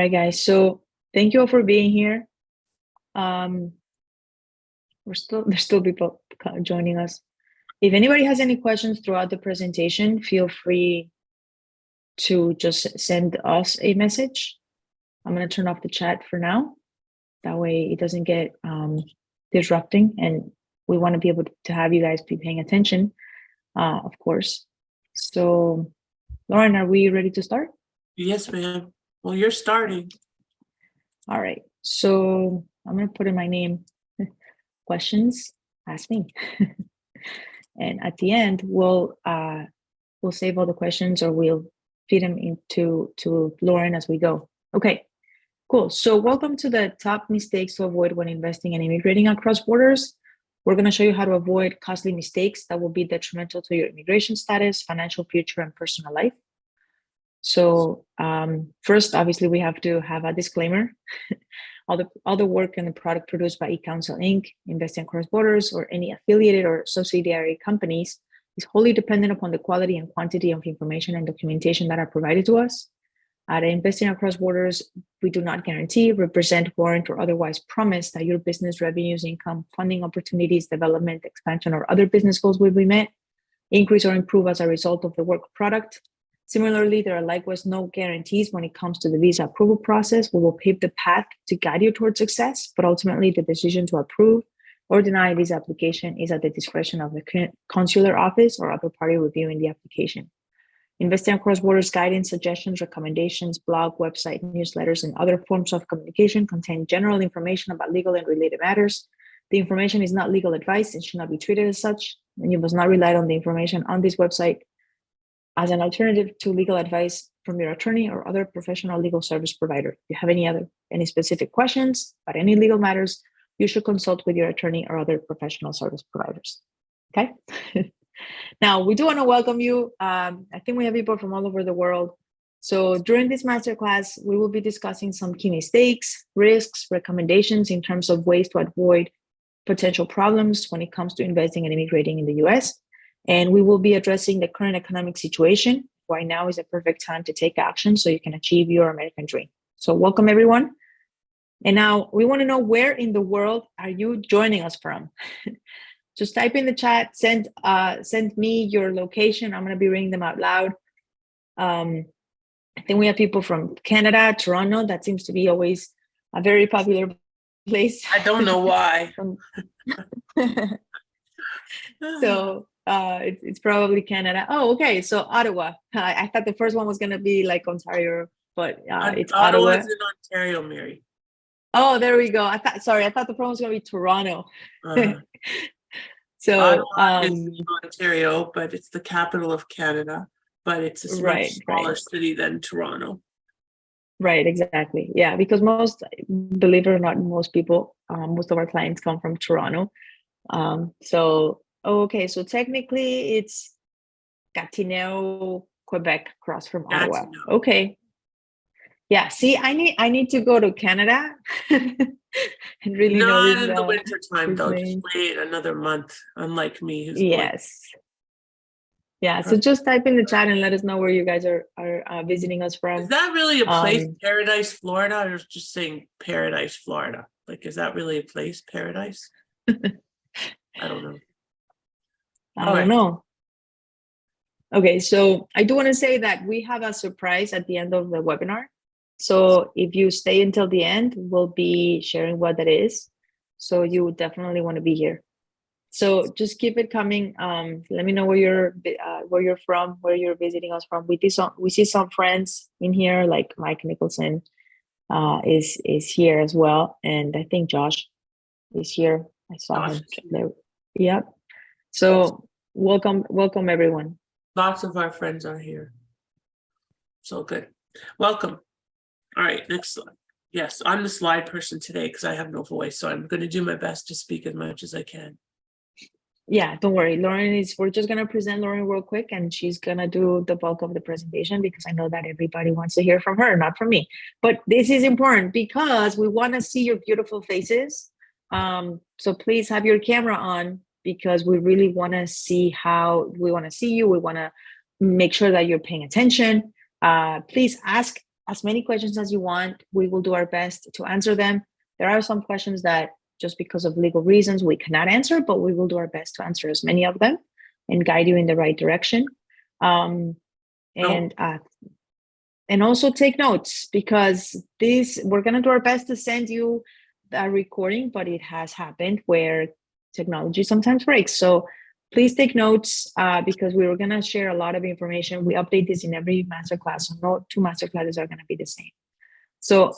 right, guys. So thank you all for being here. There's still people joining us. If anybody has any questions throughout the presentation, feel free to just send us a message. I'm going to turn off the chat for now. That way it doesn't get disrupting, and we want to be able to have you guys be paying attention, of course. So, Lauren, are we ready to start? Yes, ma'am. Well, you're starting. All right. So I'm going to put in my name. Questions, ask me. And at the end, we'll save all the questions, or we'll feed them into Lauren as we go. Okay, cool. So welcome to the top mistakes to avoid when investing and immigrating across borders. We're going to show you how to avoid costly mistakes that will be detrimental to your immigration status, financial future, and personal life. So first, obviously, we have to have a disclaimer. All the work and the product produced by eCounsel Inc., Investing Across Borders, or any affiliated or subsidiary companies is wholly dependent upon the quality and quantity of information and documentation that are provided to us. At Investing Across Borders, we do not guarantee, represent, warrant, or otherwise promise that your business revenues, income, funding opportunities, development, expansion, or other business goals will be met, increase, or improve as a result of the work product. Similarly, there are likewise no guarantees when it comes to the visa approval process. We will pave the path to guide you towards success, but ultimately the decision to approve or deny visa application is at the discretion of the consular office or other party reviewing the application. Investing Across Borders guidance, suggestions, recommendations, blog, website, newsletters, and other forms of communication contain general information about legal and related matters. The information is not legal advice and should not be treated as such, and you must not rely on the information on this website as an alternative to legal advice from your attorney or other professional legal service provider. If you have any specific questions about any legal matters, you should consult with your attorney or other professional service providers. Okay? Now, we do want to welcome you. I think we have people from all over the world. So during this masterclass, we will be discussing some key mistakes, risks, recommendations in terms of ways to avoid potential problems when it comes to investing and immigrating in the US. And we will be addressing the current economic situation. Why now is a perfect time to take action so you can achieve your American dream. So welcome, everyone. And now we want to know, where in the world are you joining us from? Just type in the chat, send me your location. I'm going to be reading them out loud. I think we have people from Canada, Toronto. That seems to be always a very popular place. I don't know why. So it's probably Canada. Oh, okay. So Ottawa. I thought the first one was going to be like Ontario, but it's Ottawa. Ottawa's in Ontario, Mary. Oh, there we go. I thought the first one was going to be Toronto. So Ottawa is in Ontario, but it's the capital of Canada, but it's a much smaller city than Toronto. Right, exactly. Yeah, because believe it or not, most of our clients come from Toronto. Okay, so technically it's Gatineau, Quebec, across from Ottawa. Okay. Yeah, see, I need to go to Canada and really know this. Not in the winter time, though. Just wait another month, unlike me. Yes. Yeah, so just type in the chat and let us know where you guys are visiting us from. Is that really a place, Paradise, Florida, or just saying Paradise, Florida? Like, is that really a place, Paradise? I don't know. I don't know. Okay, so I do want to say that we have a surprise at the end of the webinar. So if you stay until the end, we'll be sharing what that is. So you definitely want to be here. So just keep it coming. Let me know where you're from, where you're visiting us from. We see some friends in here, like Mike Nicholson is here as well, and I think Josh is here. I saw him there. Yep. So welcome everyone. Lots of our friends are here. So good. Welcome. All right, next slide. Yes, I'm the slide person today because I have no voice, so I'm going to do my best to speak as much as I can. Yeah, don't worry. We're just going to present Lauren real quick, and she's going to do the bulk of the presentation because I know that everybody wants to hear from her, not from me. But this is important because we want to see your beautiful faces. So please have your camera on, because we really want to see you. We want to make sure that you're paying attention. Please ask as many questions as you want. We will do our best to answer them. There are some questions that just because of legal reasons we cannot answer, but we will do our best to answer as many of them and guide you in the right direction. And also take notes, because we're going to do our best to send you a recording, but it has happened where technology sometimes breaks. So please take notes, because we were going to share a lot of information. We update this in every masterclass, so no two masterclasses are going to be the same. So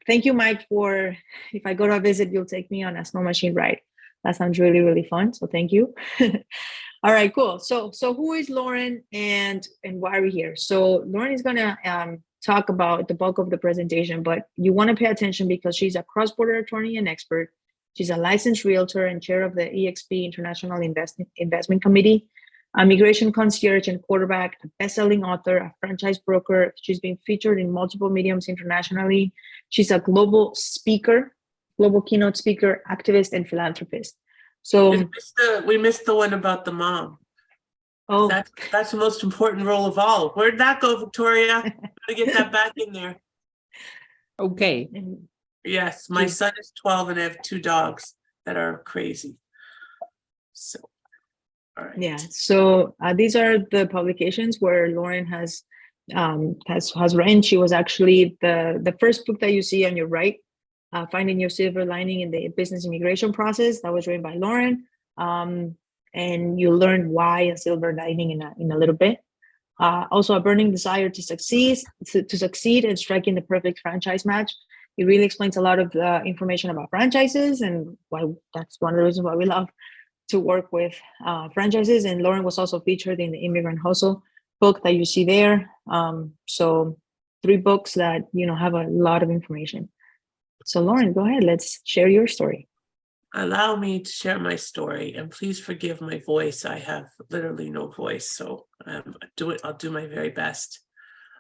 thank you, Mike, for, if I go to a visit, you'll take me on a snow machine ride. That sounds really, really fun. So thank you. All right, cool. So who is Lauren, and why are we here? So Lauren is gonna talk about the bulk of the presentation, but you want to pay attention because she's a cross-border attorney and expert. She's a licensed realtor and chair of the EXP International Investment Committee, a migration concierge and quarterback, a best-selling author, a franchise broker. She's been featured in multiple mediums internationally. She's a global speaker, global keynote speaker, activist, and philanthropist. So we missed the one about the mom. Oh, that's the most important role of all. Where'd that go, Victoria? Gotta get that back in there. Okay. Yes, my son is 12 and I have 2 dogs that are crazy. So, all right. Yeah. So these are the publications where Lauren has written. She was actually the first book that you see on your right, Finding Your Silver Lining in the Business Immigration Process. That was written by Lauren. And you'll learn why a silver lining in a little bit. Also, a burning desire to succeed and striking the perfect franchise match. It really explains a lot of the information about franchises, and why that's one of the reasons why we love to work with franchises. And Lauren was also featured in the Immigrant Hustle book that you see there. So 3 books that have a lot of information. So Lauren, go ahead. Let's share your story. Allow me to share my story, and please forgive my voice. I have literally no voice, so I'll do my very best.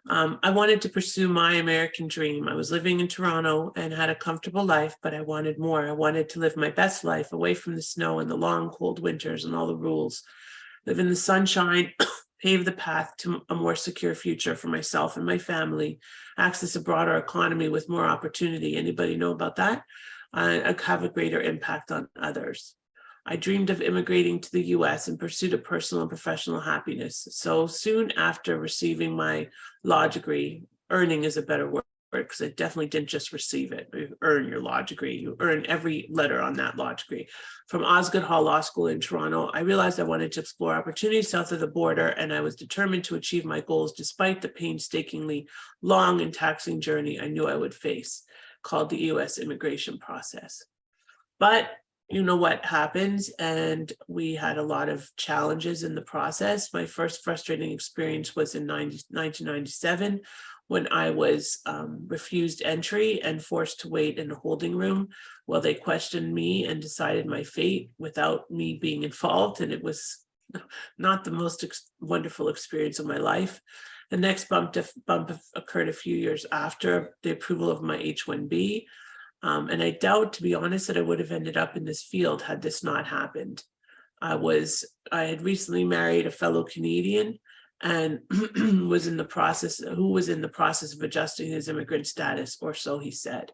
I wanted to pursue my American dream. I was living in Toronto and had a comfortable life, but I wanted more. I wanted to live my best life away from the snow and the long, cold winters and all the rules. Live in the sunshine, pave the path to a more secure future for myself and my family, access a broader economy with more opportunity. Anybody know about that? Have a greater impact on others. I dreamed of immigrating to the US in pursuit of personal and professional happiness. So soon after receiving my law degree, earning is a better word, because I definitely didn't just receive it. You earn your law degree. You earn every letter on that law degree. From Osgoode Hall Law School in Toronto, I realized I wanted to explore opportunities south of the border, and I was determined to achieve my goals despite the painstakingly long and taxing journey I knew I would face, called the US immigration process. But you know what happens, and we had a lot of challenges in the process. My first frustrating experience was in 1997, when I was refused entry and forced to wait in a holding room while they questioned me and decided my fate without me being involved. And it was not the most wonderful experience of my life. The next bump occurred a few years after the approval of my H-1B. And I doubt, to be honest, that I would have ended up in this field had this not happened. I had recently married a fellow Canadian and was in the process of adjusting his immigrant status, or so he said.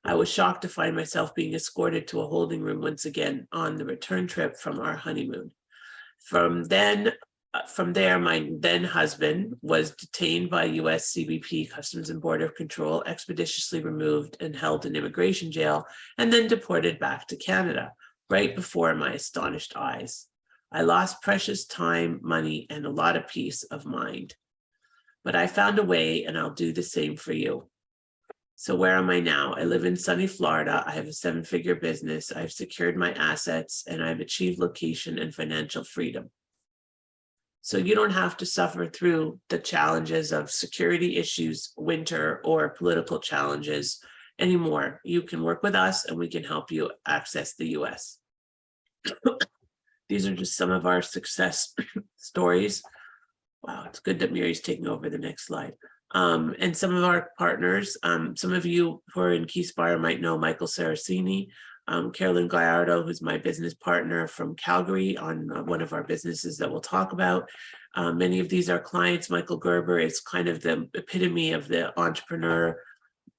I was shocked to find myself being escorted to a holding room once again on the return trip from our honeymoon. From there, my then husband was detained by US CBP, Customs and Border Control, expeditiously removed and held in immigration jail, and then deported back to Canada, right before my astonished eyes. I lost precious time, money, and a lot of peace of mind. But I found a way, and I'll do the same for you. So where am I now? I live in sunny Florida. I have a 7-figure business. I've secured my assets, and I've achieved location and financial freedom. So you don't have to suffer through the challenges of security issues, winter, or political challenges anymore. You can work with us and we can help you access the US. These are just some of our success stories. Wow, it's good that Mary's taking over the next slide. And some of our partners, some of you who are in Keyspire might know Michael Saracini, Carolyn Gallardo, who's my business partner from Calgary on one of our businesses that we'll talk about. Many of these are clients. Michael Gerber is kind of the epitome of the entrepreneur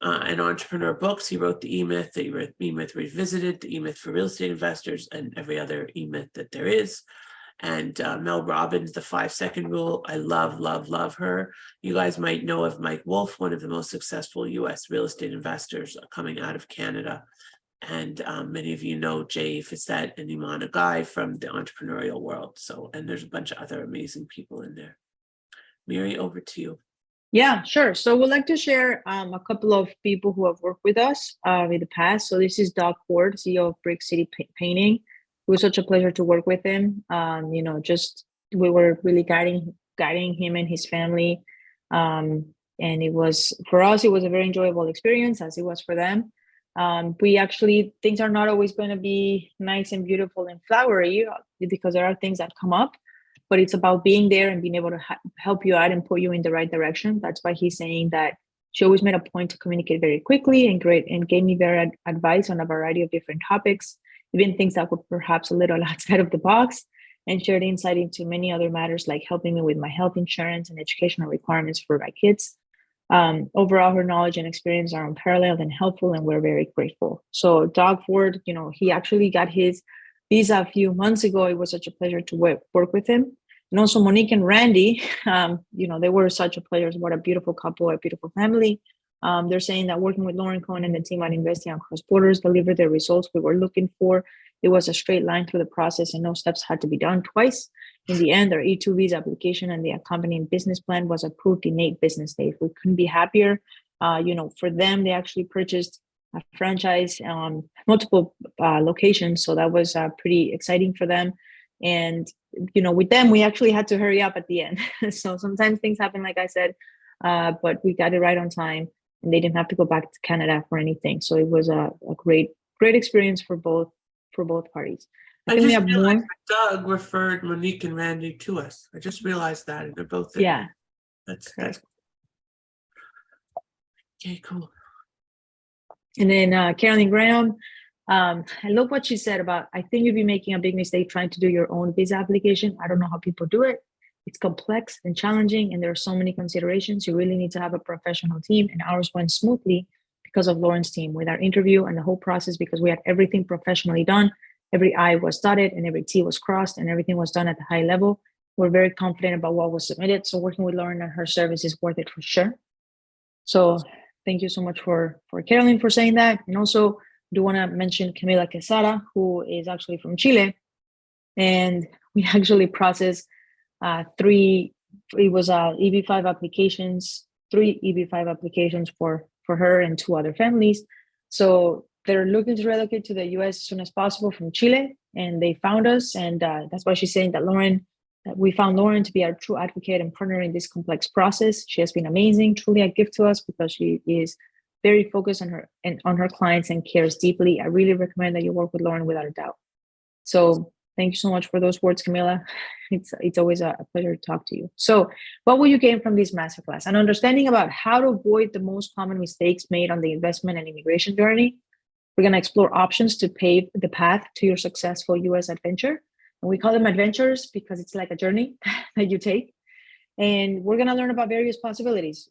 and entrepreneur books. He wrote the E-Myth, the E-Myth Revisited, the E-Myth for Real Estate Investors, and every other E-Myth that there is. And Mel Robbins, the 5-second rule. I love, love, love her. You guys might know of Mike Wolf, one of the most successful US real estate investors coming out of Canada. And many of you know Jay Fissette and Imana Guy from the entrepreneurial world. So, and there's a bunch of other amazing people in there. Miri, over to you. Yeah, sure. So we'd like to share a couple of people who have worked with us in the past. So this is Doug Ford, CEO of Brick City Painting. It was such a pleasure to work with him. We were really guiding him and his family. And it was, for us, it was a very enjoyable experience, as it was for them. Things are not always going to be nice and beautiful and flowery, because there are things that come up. But it's about being there and being able to help you out and put you in the right direction. That's why he's saying that she always made a point to communicate very quickly and gave me very advice on a variety of different topics, even things that were perhaps a little outside of the box, and shared insight into many other matters, like helping me with my health insurance and educational requirements for my kids. Overall, her knowledge and experience are unparalleled and helpful, and we're very grateful. So Doug Ford, he actually got his visa a few months ago. It was such a pleasure to work with him. And also Monique and Randy, they were such a pleasure. What a beautiful couple, a beautiful family. They're saying that working with Lauren Cohen and the team at Investing Across Borders delivered the results we were looking for. It was a straight line through the process and no steps had to be done twice. In the end, their E2 visa application and the accompanying business plan was approved in 8 business days. We couldn't be happier. For them, they actually purchased a franchise, multiple locations. So that was pretty exciting for them. And, with them, we actually had to hurry up at the end. So sometimes things happen, like I said, but we got it right on time and they didn't have to go back to Canada for anything. So it was a great experience for both parties. I think we have more. Doug referred Monique and Randy to us. I just realized that, and they're both there. Yeah. That's okay, cool. And then Carolyn Graham, I love what she said about, I think you'd be making a big mistake trying to do your own visa application. I don't know how people do it. It's complex and challenging, and there are so many considerations. You really need to have a professional team, and ours went smoothly because of Lauren's team with our interview and the whole process, because we had everything professionally done. Every I was dotted and every T was crossed, and everything was done at the high level. We're very confident about what was submitted. So working with Lauren and her service is worth it for sure. So thank you so much for Carolyn for saying that. And also do want to mention Camila Quesada, who is actually from Chile. And we actually processed 3 EB5 applications, 3 EB5 applications for her and 2 other families. So they're looking to relocate to the US as soon as possible from Chile, and they found us. And that's why she's saying that we found Lauren to be our true advocate and partner in this complex process. She has been amazing, truly a gift to us, because she is very focused on her clients and cares deeply. I really recommend that you work with Lauren without a doubt. So thank you so much for those words, Camila. It's always a pleasure to talk to you. So what will you gain from this masterclass? An understanding about how to avoid the most common mistakes made on the investment and immigration journey. We're going to explore options to pave the path to your successful US adventure. And we call them adventures because it's like a journey that you take. And we're going to learn about various possibilities.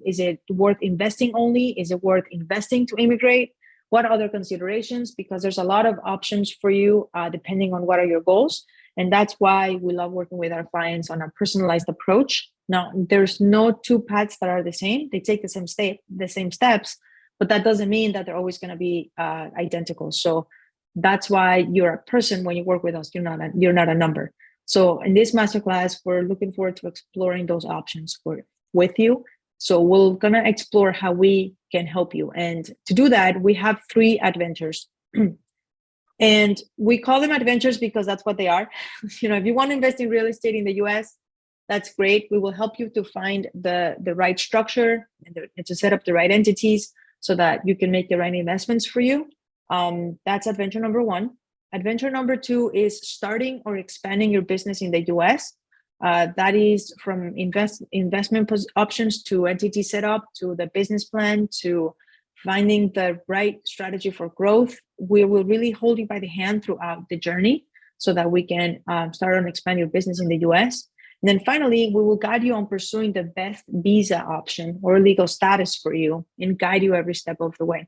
Is it worth investing only? Is it worth investing to immigrate? What other considerations? Because there's a lot of options for you depending on what are your goals. And that's why we love working with our clients on a personalized approach. Now, there's no 2 paths that are the same. They take the same steps, but that doesn't mean that they're always going to be identical. So that's why you're a person when you work with us. You're not a number. So in this masterclass, we're looking forward to exploring those options with you. So we're going to explore how we can help you. And to do that, we have 3 adventures. And we call them adventures because that's what they are. If you want to invest in real estate in the US, that's great. We will help you to find the right structure and to set up the right entities so that you can make the right investments for you. That's adventure number 1. Adventure number 2 is starting or expanding your business in the US. That is from investment options to entity setup, to the business plan, to finding the right strategy for growth. We will really hold you by the hand throughout the journey so that we can start and expand your business in the US. And then finally, we will guide you on pursuing the best visa option or legal status for you and guide you every step of the way.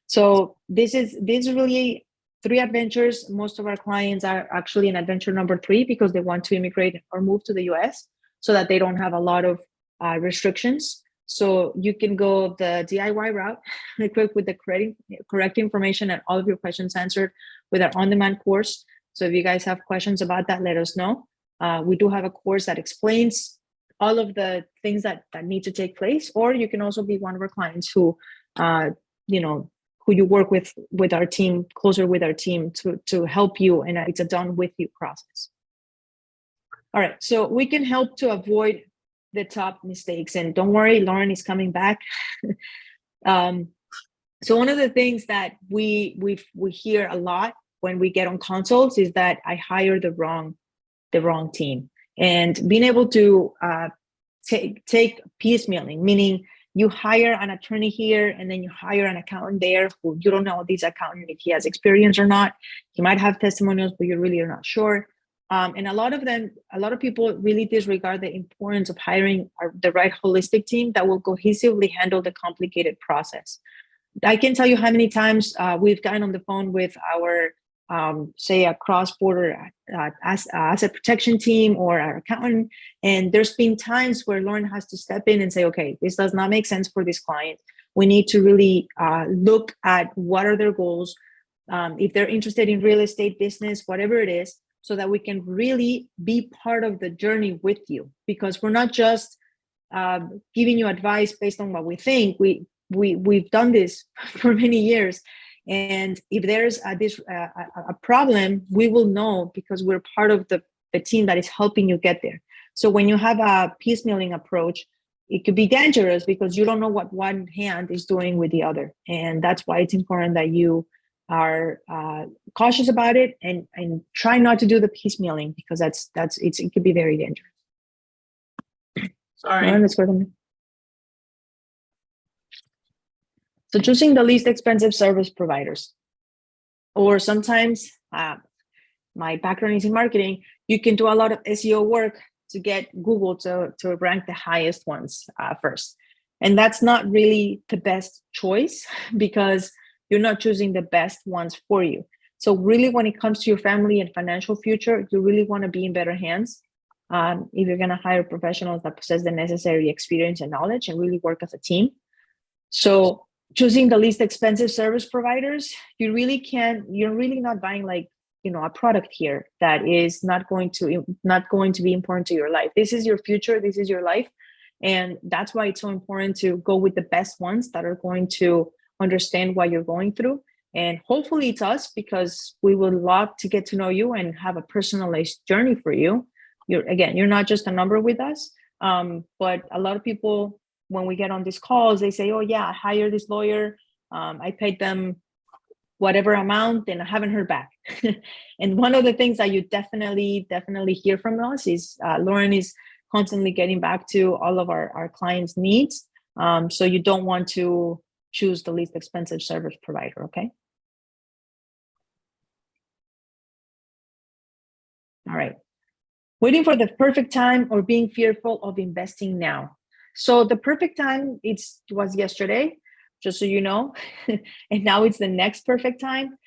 So this is really 3 adventures. Most of our clients are actually in adventure number 3 because they want to immigrate or move to the US so that they don't have a lot of restrictions. So you can go the DIY route, equipped with the correct information and all of your questions answered with our on-demand course. So if you guys have questions about that, let us know. We do have a course that explains all of the things that need to take place, or you can also be one of our clients who, who you work with our team, closer with our team to help you, and it's a done with you process. All right, so we can help to avoid the top mistakes, and don't worry, Lauren is coming back. So one of the things that we hear a lot when we get on consults is that I hire the wrong team, and being able to take piecemealing, meaning you hire an attorney here and then you hire an accountant there who you don't know this accountant if he has experience or not. He might have testimonials, but you really are not sure. And a lot of people really disregard the importance of hiring the right holistic team that will cohesively handle the complicated process. I can tell you how many times we've gotten on the phone with our say a cross-border asset protection team or our accountant, and there's been times where Lauren has to step in and say, okay, this does not make sense for this client. We need to really look at what are their goals, if they're interested in real estate, business, whatever it is, so that we can really be part of the journey with you, because we're not just giving you advice based on what we think. We've done this for many years. And if there's a problem, we will know because we're part of the team that is helping you get there. So when you have a piecemealing approach, it could be dangerous because you don't know what one hand is doing with the other. And that's why it's important that you are cautious about it and try not to do the piecemealing, because it could be very dangerous. Sorry. Lauren, let's go to me. So choosing the least expensive service providers, or sometimes my background is in marketing, you can do a lot of SEO work to get Google to rank the highest ones first. And that's not really the best choice because you're not choosing the best ones for you. So really, when it comes to your family and financial future, you really want to be in better hands if you're going to hire professionals that possess the necessary experience and knowledge and really work as a team. So choosing the least expensive service providers, you're really not buying a product here that is not going to be important to your life. This is your future, this is your life. And that's why it's so important to go with the best ones that are going to understand what you're going through. And hopefully it's us, because we would love to get to know you and have a personalized journey for you. You're not just a number with us. But a lot of people, when we get on these calls, they say, oh yeah, I hired this lawyer. I paid them whatever amount and I haven't heard back. And one of the things that you definitely hear from us is Lauren is constantly getting back to all of our clients' needs. So you don't want to choose the least expensive service provider, okay? All right. Waiting for the perfect time or being fearful of investing now. So the perfect time was yesterday, just so you know, and now it's the next perfect time.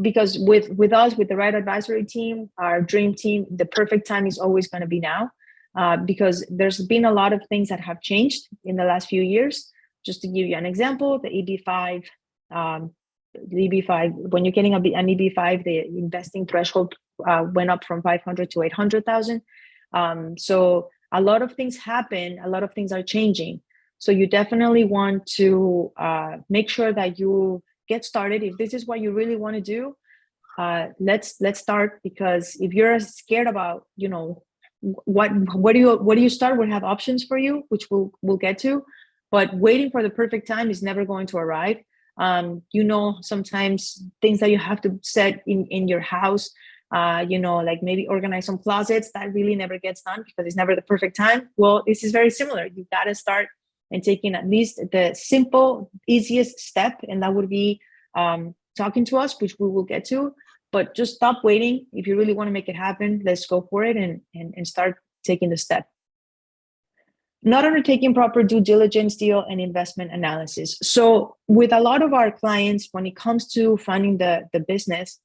Because with us, with the right advisory team, our dream team, the perfect time is always going to be now, because there's been a lot of things that have changed in the last few years. Just to give you an example, the EB5, when you're getting an EB5, the investing threshold went up from 500 to 800,000. So a lot of things happen, a lot of things are changing. So you definitely want to make sure that you get started. If this is what you really want to do, let's start, because if you're scared about, where do you start? We'll have options for you, which we'll get to, but waiting for the perfect time is never going to arrive. Sometimes things that you have to set in your house, like maybe organize some closets, that really never gets done because it's never the perfect time. Well, this is very similar. You got to start and taking at least the simple, easiest step, and that would be talking to us, which we will get to. but just stop waiting. If you really want to make it happen, let's go for it and start taking the step. Not undertaking proper due diligence, deal and investment analysis. So with a lot of our clients, when it comes to funding the business,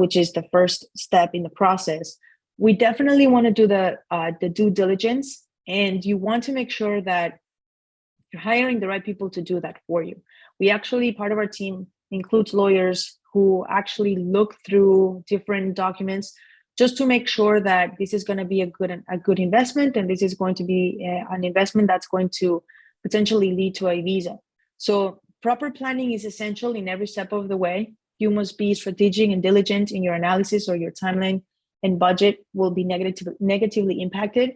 which is the first step in the process, we definitely want to do the due diligence, and you want to make sure that you're hiring the right people to do that for you. We actually, part of our team includes lawyers who actually look through different documents just to make sure that this is going to be a good investment, and this is going to be an investment that's going to potentially lead to a visa. So proper planning is essential in every step of the way. You must be strategic and diligent in your analysis, or your timeline and budget will be negatively impacted.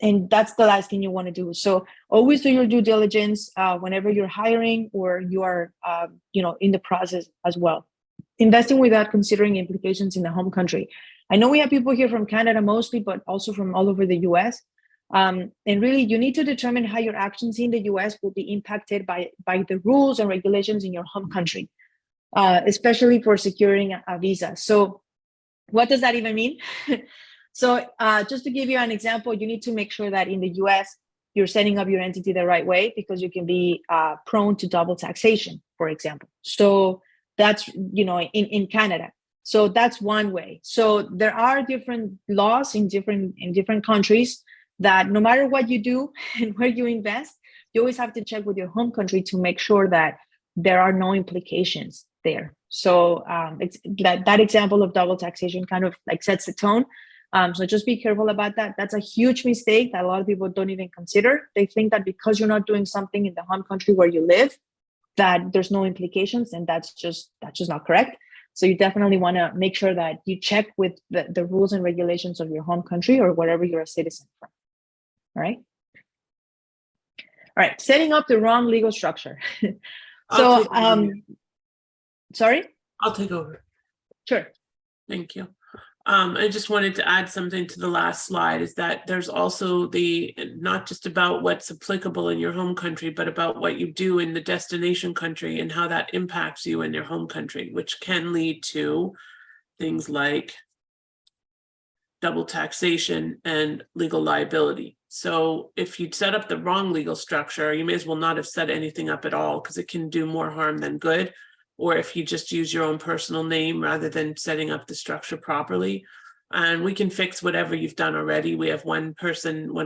And that's the last thing you want to do. So always do your due diligence whenever you're hiring or you are in the process as well. Investing without considering implications in the home country. I know we have people here from Canada mostly, but also from all over the US. And really, you need to determine how your actions in the US will be impacted by the rules and regulations in your home country, especially for securing a visa. So what does that even mean? So just to give you an example, you need to make sure that in the US, you're setting up your entity the right way, because you can be prone to double taxation, for example. So that's, in Canada. So that's one way. So there are different laws in different countries that no matter what you do and where you invest, you always have to check with your home country to make sure that there are no implications there. So it's that example of double taxation kind of like sets the tone. So just be careful about that. That's a huge mistake that a lot of people don't even consider. They think that because you're not doing something in the home country where you live, that there's no implications, and that's just not correct. So you definitely want to make sure that you check with the rules and regulations of your home country or wherever you're a citizen from. All right. All right. Setting up the wrong legal structure. So, sorry? I'll take over. Sure. Thank you. I just wanted to add something to the last slide, is that there's also not just about what's applicable in your home country, but about what you do in the destination country and how that impacts you in your home country, which can lead to things like double taxation and legal liability. So if you'd set up the wrong legal structure, you may as well not have set anything up at all, because it can do more harm than good. Or if you just use your own personal name rather than setting up the structure properly. And we can fix whatever you've done already. We have one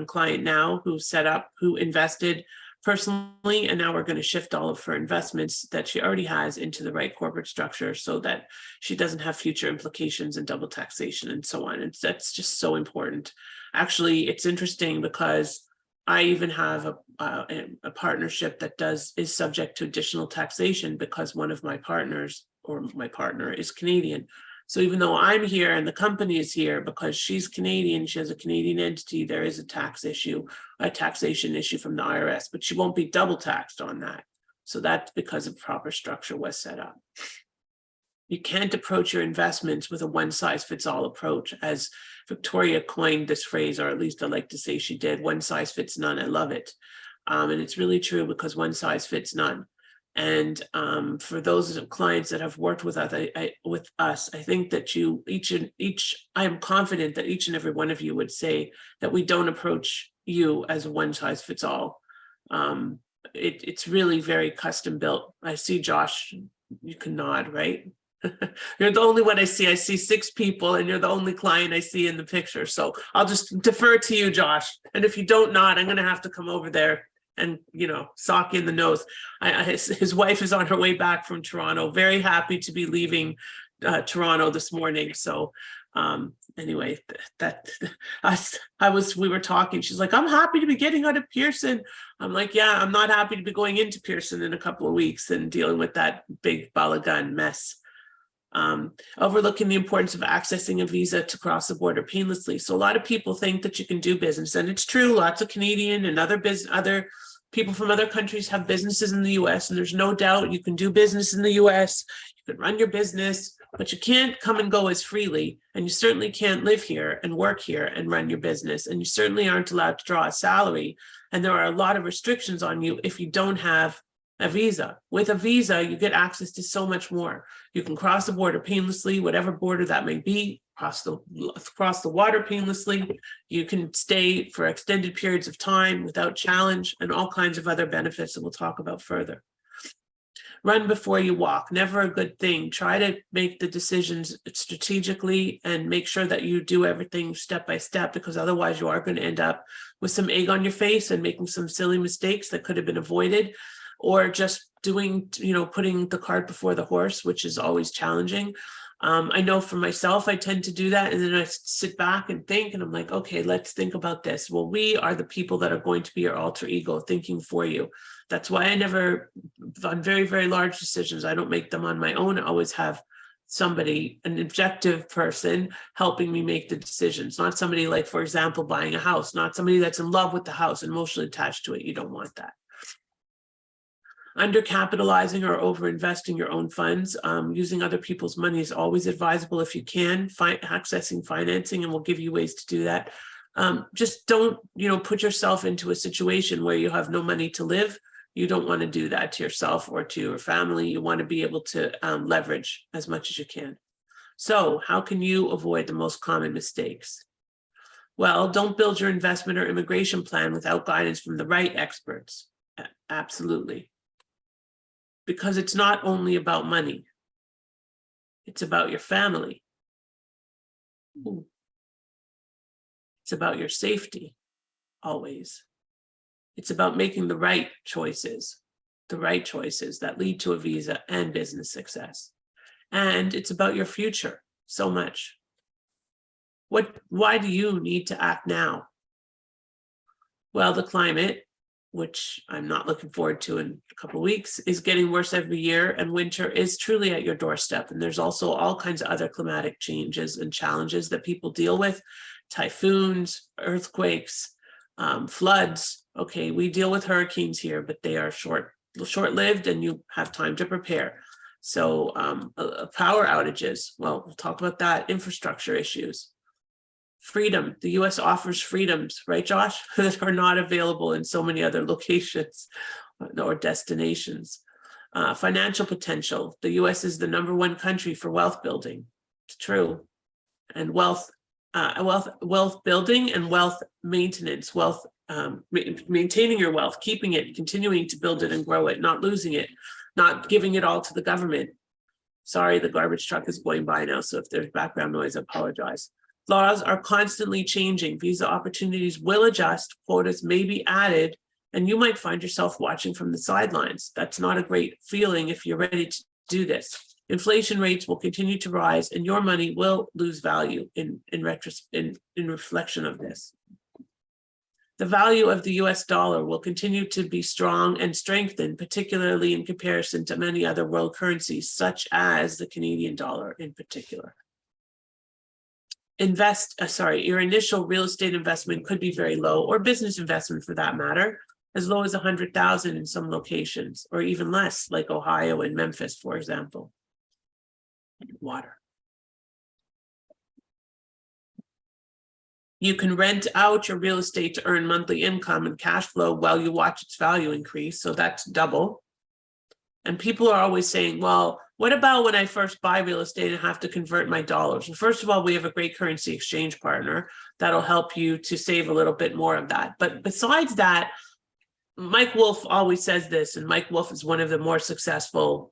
client now who invested personally, and now we're going to shift all of her investments that she already has into the right corporate structure so that she doesn't have future implications and double taxation and so on. And that's just so important. Actually, it's interesting because I even have a partnership that is subject to additional taxation because one of my partners or my partner is Canadian. So even though I'm here and the company is here, because she's Canadian, she has a Canadian entity, there is a taxation issue from the IRS, but she won't be double taxed on that. So that's because a proper structure was set up. You can't approach your investments with a one-size-fits-all approach. As Victoria coined this phrase, or at least I like to say she did, one size fits none. I love it. And it's really true, because one size fits none. And for those clients that have worked with us, I think that I am confident that each and every one of you would say that we don't approach you as a one size fits all. It's really very custom built. I see Josh, you can nod, right? You're the only one I see. I see 6 people, and you're the only client I see in the picture. So I'll just defer to you, Josh. And if you don't nod, I'm going to have to come over there and, sock you in the nose. His wife is on her way back from Toronto. Very happy to be leaving Toronto this morning. So anyway, we were talking. She's like, I'm happy to be getting out of Pearson. I'm like, yeah, I'm not happy to be going into Pearson in a couple of weeks and dealing with that big balagan mess. Overlooking the importance of accessing a visa to cross the border painlessly. So a lot of people think that you can do business, and it's true. Lots of Canadian and other people from other countries have businesses in the US, and there's no doubt you can do business in the US. You can run your business, but you can't come and go as freely, and you certainly can't live here and work here and run your business, and you certainly aren't allowed to draw a salary. And there are a lot of restrictions on you if you don't have a visa. With a visa, you get access to so much more. You can cross the border painlessly, whatever border that may be, cross the water painlessly. You can stay for extended periods of time without challenge, and all kinds of other benefits that we'll talk about further. Run before you walk, never a good thing. Try to make the decisions strategically and make sure that you do everything step by step, because otherwise you are going to end up with some egg on your face and making some silly mistakes that could have been avoided, or just doing, putting the cart before the horse, which is always challenging. I know for myself, I tend to do that. And then I sit back and think, and I'm like, okay, let's think about this. Well, we are the people that are going to be your alter ego thinking for you. That's why I never, on very, very large decisions, I don't make them on my own. I always have somebody, an objective person, helping me make the decisions. Not somebody like, for example, buying a house, not somebody that's in love with the house and emotionally attached to it. You don't want that. Undercapitalizing or overinvesting your own funds, using other people's money is always advisable if you can. Accessing financing, and we'll give you ways to do that. Just don't, put yourself into a situation where you have no money to live. You don't want to do that to yourself or to your family. You want to be able to leverage as much as you can. So how can you avoid the most common mistakes? Well, don't build your investment or immigration plan without guidance from the right experts. Absolutely. Because it's not only about money. It's about your family. It's about your safety, always. It's about making the right choices that lead to a visa and business success. And it's about your future so much. Why do you need to act now? Well, the climate, which I'm not looking forward to in a couple of weeks, is getting worse every year, and winter is truly at your doorstep. And there's also all kinds of other climatic changes and challenges that people deal with: typhoons, earthquakes, floods. Okay, we deal with hurricanes here, but they are short-lived, and you have time to prepare. So power outages, well, we'll talk about that. Infrastructure issues. Freedom. The US offers freedoms, right, Josh, that are not available in so many other locations or destinations. Financial potential. The US is the #1 country for wealth building. It's true. And wealth building and wealth maintenance, maintaining your wealth, keeping it, continuing to build it and grow it, not losing it, not giving it all to the government. Sorry, the garbage truck is going by now, so if there's background noise, I apologize. Laws are constantly changing. Visa opportunities will adjust, quotas may be added, and you might find yourself watching from the sidelines. That's not a great feeling if you're ready to do this. Inflation rates will continue to rise, and your money will lose value in reflection of this. The value of the US dollar will continue to be strong and strengthened, particularly in comparison to many other world currencies, such as the Canadian dollar in particular. Your initial real estate investment could be very low, or business investment for that matter, as low as 100,000 in some locations, or even less, like Ohio and Memphis, for example. Water. You can rent out your real estate to earn monthly income and cash flow while you watch its value increase. So that's double. And people are always saying, well, what about when I first buy real estate and have to convert my dollars? Well, first of all, we have a great currency exchange partner that'll help you to save a little bit more of that. But besides that, Mike Wolf always says this, and Mike Wolf is one of the more successful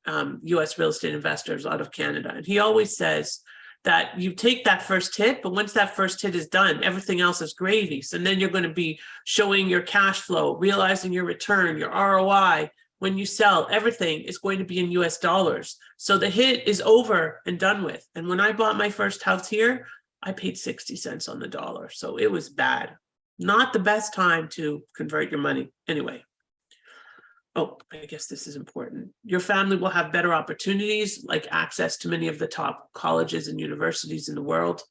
US real estate investors out of Canada. And he always says that you take that first hit, but once that first hit is done, everything else is gravy. So then you're going to be showing your cash flow, realizing your return, your ROI. When you sell, everything is going to be in US dollars. So the hit is over and done with. And when I bought my first house here, I paid 60 cents on the dollar. So it was bad. Not the best time to convert your money. Anyway. Oh, I guess this is important. Your family will have better opportunities, like access to many of the top colleges and universities in the world.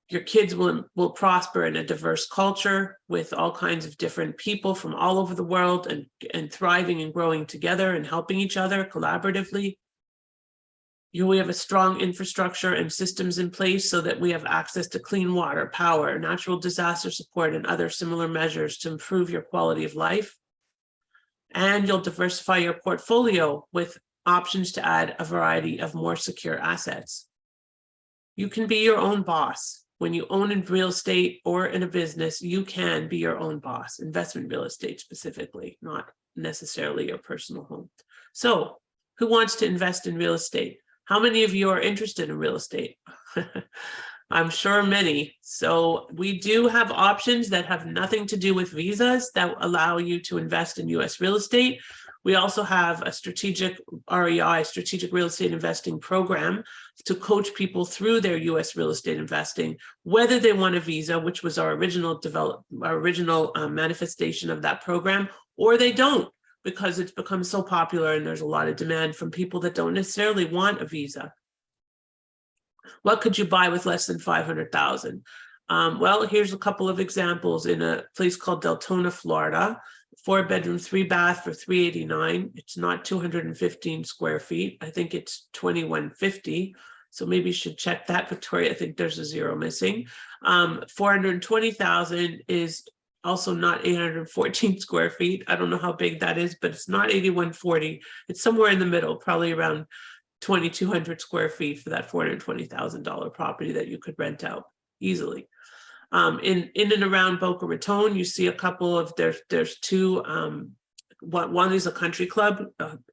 Your kids will prosper in a diverse culture with all kinds of different people from all over the world, and thriving and growing together and helping each other collaboratively. We have a strong infrastructure and systems in place so that we have access to clean water, power, natural disaster support, and other similar measures to improve your quality of life. And you'll diversify your portfolio with options to add a variety of more secure assets. You can be your own boss. When you own in real estate or in a business, you can be your own boss, investment real estate specifically, not necessarily your personal home. So who wants to invest in real estate? How many of you are interested in real estate? I'm sure many. So we do have options that have nothing to do with visas that allow you to invest in US real estate. We also have a strategic REI, strategic real estate investing program to coach people through their US real estate investing, whether they want a visa, which was our original manifestation of that program, or they don't, because it's become so popular and there's a lot of demand from people that don't necessarily want a visa. What could you buy with less than 500,000? Well, here's a couple of examples in a place called Deltona, Florida. 4-bedroom, 3-bath for $389. It's not 215 square feet. I think it's 2150. So maybe you should check that, Victoria. I think there's a zero missing. 420,000 is also not 814 square feet. I don't know how big that is, but it's not 8140. It's somewhere in the middle, probably around 2,200 square feet for that $420,000 property that you could rent out easily. In and around Boca Raton, you see a couple of, there's two, one is a country club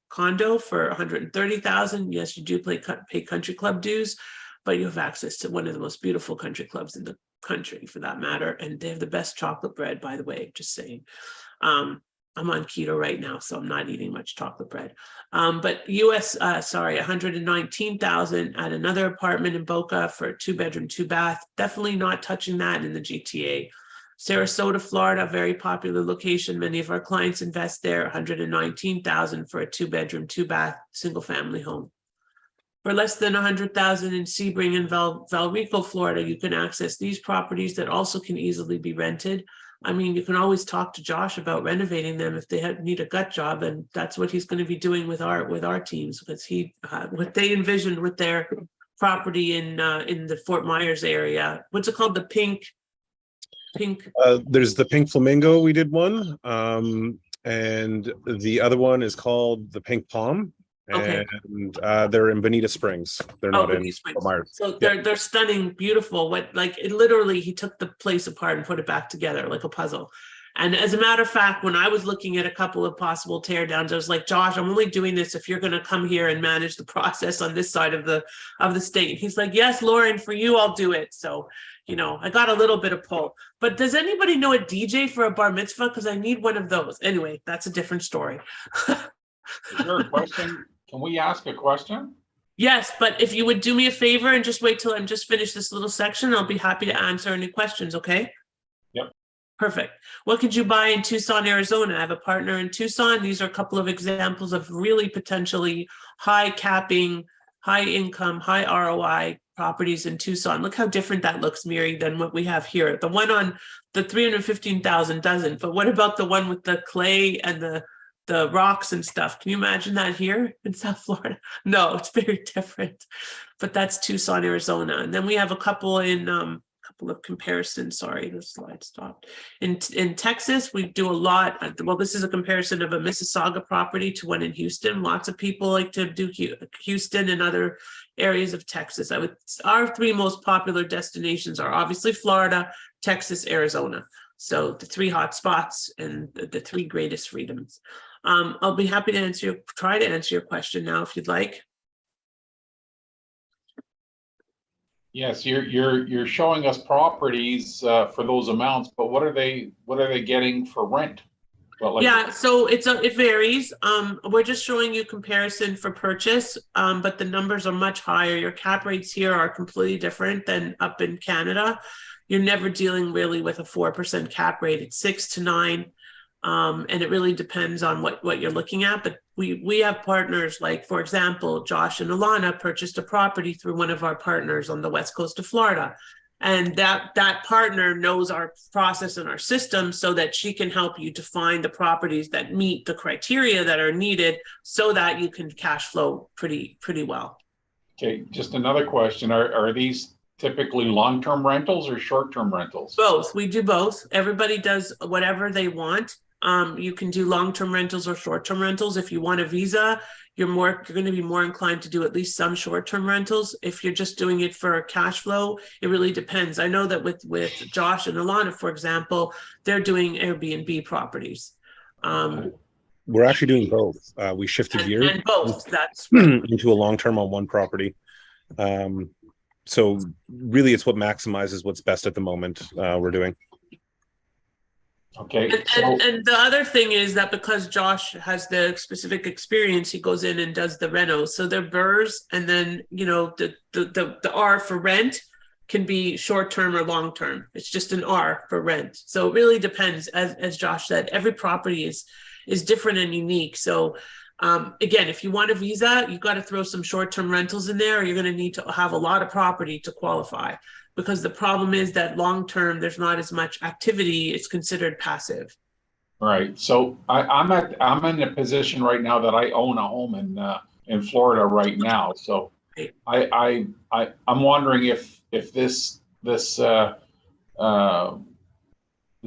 condo for 130,000. Yes, you do pay country club dues, but you have access to one of the most beautiful country clubs in the country for that matter. And they have the best chocolate bread, by the way, just saying. I'm on keto right now, so I'm not eating much chocolate bread. But 119,000 at another apartment in Boca for a 2-bedroom, 2-bath. Definitely not touching that in the GTA. Sarasota, Florida, very popular location. Many of our clients invest there. 119,000 for a 2-bedroom, 2-bath, single-family home. For less than 100,000 in Sebring and Valrico, Florida, you can access these properties that also can easily be rented. I mean, you can always talk to Josh about renovating them if they need a gut job, and that's what he's going to be doing with our teams, because what they envisioned with their property in the Fort Myers area. What's it called? The pink. There's the Pink Flamingo. We did one, and the other one is called the Pink Palm. Okay. And they're in Bonita Springs. They're not in Fort Myers. So they're stunning, beautiful. Literally, he took the place apart and put it back together like a puzzle. And as a matter of fact, when I was looking at a couple of possible teardowns, I was like, Josh, I'm only doing this if you're going to come here and manage the process on this side of the state. He's like, yes, Lauren, for you, I'll do it. So, I got a little bit of pull. But does anybody know a DJ for a bar mitzvah? Because I need one of those. Anyway, that's a different story. Is there a question? Can we ask a question? Yes, but if you would do me a favor and just wait till I'm just finished this little section, I'll be happy to answer any questions, okay? Yep. Perfect. What could you buy in Tucson, Arizona? I have a partner in Tucson. These are a couple of examples of really potentially high capping, high income, high ROI properties in Tucson. Look how different that looks, Miri, than what we have here. The one on the 315,000 doesn't, but what about the one with the clay and the rocks and stuff? Can you imagine that here in South Florida? No, it's very different, but that's Tucson, Arizona. And then we have a couple of comparisons. Sorry, the slide stopped. In Texas, we do a lot. Well, this is a comparison of a Mississauga property to one in Houston. Lots of people like to do Houston and other areas of Texas. Our 3 most popular destinations are obviously Florida, Texas, Arizona. So the 3 hot spots and the 3 greatest freedoms. I'll be happy to try to answer your question now if you'd like. Yes, you're showing us properties for those amounts, but what are they getting for rent? Yeah, so it varies. We're just showing you comparison for purchase, but the numbers are much higher. Your cap rates here are completely different than up in Canada. You're never dealing really with a 4% cap rate. It's 6 to 9. And it really depends on what you're looking at. But we have partners like, for example, Josh and Alana purchased a property through one of our partners on the west coast of Florida. And that partner knows our process and our system so that she can help you to find the properties that meet the criteria that are needed so that you can cash flow pretty well. Okay, just another question. Are these typically long-term rentals or short-term rentals? Both. We do both. Everybody does whatever they want. You can do long-term rentals or short-term rentals. If you want a visa, you're going to be more inclined to do at least some short-term rentals. If you're just doing it for cash flow, it really depends. I know that with Josh and Alana, for example, they're doing Airbnb properties. We're actually doing both. We shifted gears and both. That's right. into a long-term on one property. So really it's what maximizes what's best at the moment we're doing. Okay. And the other thing is that because Josh has the specific experience, he goes in and does the reno. So they're BRRRRs, and then, you know, the R for rent can be short-term or long-term. It's just an R for rent. So it really depends. As Josh said, every property is different and unique. So again, if you want a visa, you've got to throw some short-term rentals in there, or you're going to need to have a lot of property to qualify. Because the problem is that long-term, there's not as much activity. It's considered passive. Right. So I'm in a position right now that I own a home in Florida right now. So I'm wondering if this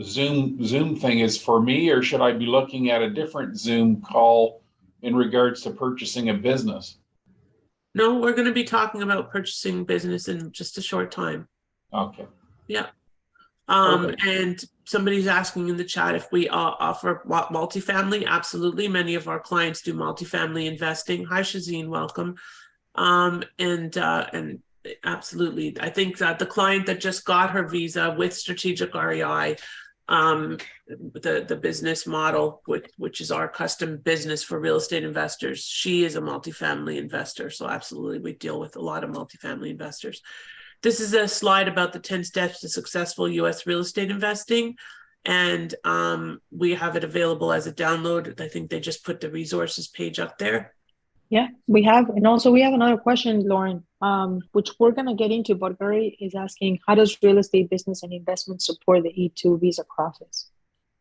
Zoom thing is for me, or should I be looking at a different Zoom call in regards to purchasing a business? No, we're going to be talking about purchasing business in just a short time. Okay. Yeah. Okay. And somebody's asking in the chat if we offer multifamily. Absolutely. Many of our clients do multifamily investing. Hi, Shazeen, welcome. And absolutely. I think that the client that just got her visa with strategic REI, the business model, which is our custom business for real estate investors, she is a multifamily investor. So absolutely, we deal with a lot of multifamily investors. This is a slide about the 10 steps to successful U.S. real estate investing. And we have it available as a download. I think they just put the resources page up there. Yeah, we have. And also we have another question, Lauren, which we're going to get into, but Gary is asking, how does real estate business and investment support the E2 visa process?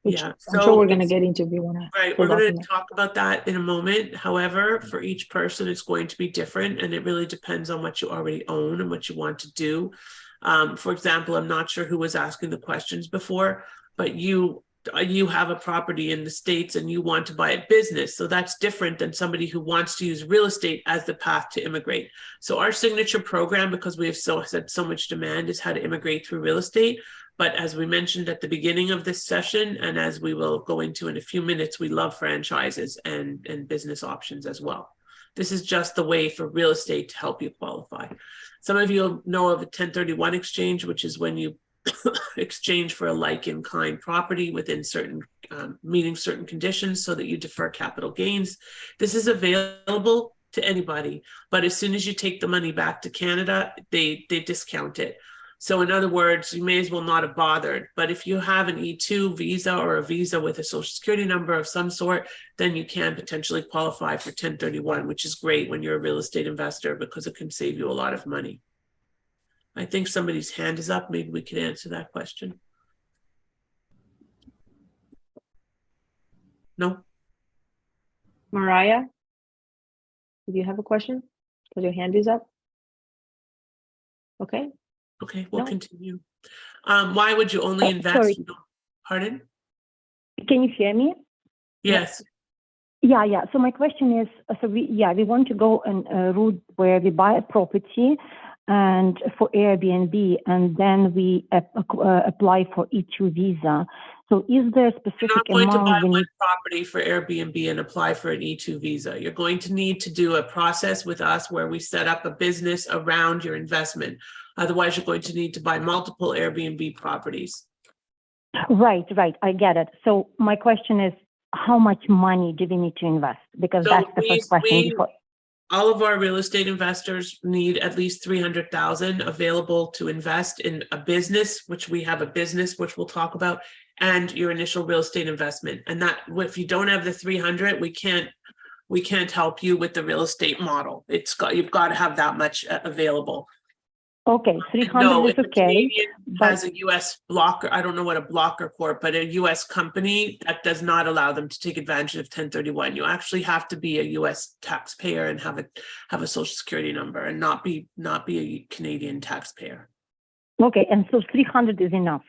Which Yeah, I'm sure we're going to get into if you want to. Right, we're going to talk about that in a moment. However, for each person, it's going to be different, and it really depends on what you already own and what you want to do. For example, I'm not sure who was asking the questions before, but you have a property in the States and you want to buy a business. So that's different than somebody who wants to use real estate as the path to immigrate. So our signature program, because we have had so much demand, is how to immigrate through real estate. But as we mentioned at the beginning of this session, and as we will go into in a few minutes, we love franchises and business options as well. This is just the way for real estate to help you qualify. Some of you know of a 1031 exchange, which is when you exchange for a like-in-kind property within certain, meeting certain conditions so that you defer capital gains. This is available to anybody, but as soon as you take the money back to Canada, they discount it. So in other words, you may as well not have bothered. But if you have an E2 visa or a visa with a social security number of some sort, then you can potentially qualify for 1031, which is great when you're a real estate investor because it can save you a lot of money. I think somebody's hand is up. Maybe we can answer that question. No? Mariah, do you have a question? Because your hand is up. Okay. Okay, we'll continue. Why would you only invest? Sorry. Pardon? Can you hear me? Yes. Yeah. So my question is, so we want to go on a route where we buy a property and for Airbnb, and then we apply for E2 visa. So is there a specific You're not going amount to buy one property for Airbnb and apply for an E2 visa. You're going to need to do a process with us where we set up a business around your investment. Otherwise, you're going to need to buy multiple Airbnb properties. Right. I get it. So my question is, how much money do we need to invest? Because that's the first question before. All of our real estate investors need at least $300,000 available to invest in a business, which we have a business, which we'll talk about, and your initial real estate investment. And that, if you don't have the 300, we can't help you with the real estate model. You've got to have that much available. Okay, 300 is okay. Has a U.S. blocker, I don't know what a blocker corp, but a U.S. company that does not allow them to take advantage of 1031. You actually have to be a U.S. taxpayer and have a social security number and not be a Canadian taxpayer. Okay, and so 300 is enough.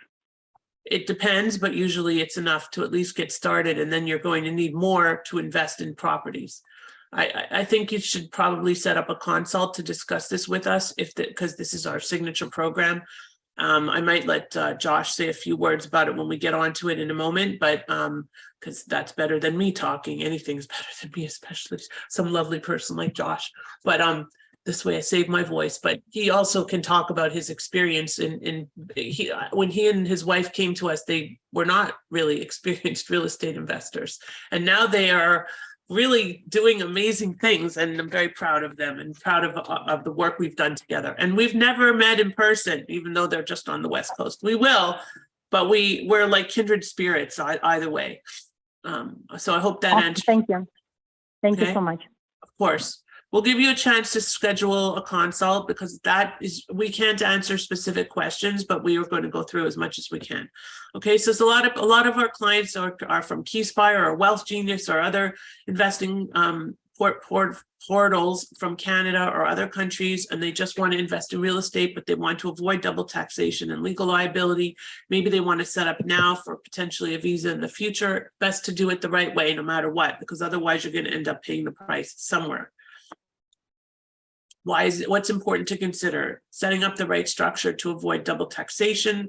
It depends, but usually it's enough to at least get started, and then you're going to need more to invest in properties. I think you should probably set up a consult to discuss this with us because this is our signature program. I might let Josh say a few words about it when we get onto it in a moment, but because that's better than me talking. Anything's better than me, especially some lovely person like Josh. But this way I save my voice. But he also can talk about his experience when he and his wife came to us, they were not really experienced real estate investors. And now they are really doing amazing things, and I'm very proud of them and proud of the work we've done together. And we've never met in person, even though they're just on the West Coast. We will, but we're like kindred spirits either way. So I hope that answers. Thank you. Thank you so much. Of course. We'll give you a chance to schedule a consult, because we can't answer specific questions, but we are going to go through as much as we can. Okay, so a lot of our clients are from KeySpire or Wealth Genius or other investing portals from Canada or other countries, and they just want to invest in real estate, but they want to avoid double taxation and legal liability. Maybe they want to set up now for potentially a visa in the future. Best to do it the right way, no matter what, because otherwise you're going to end up paying the price somewhere. What's important to consider? Setting up the right structure to avoid double taxation,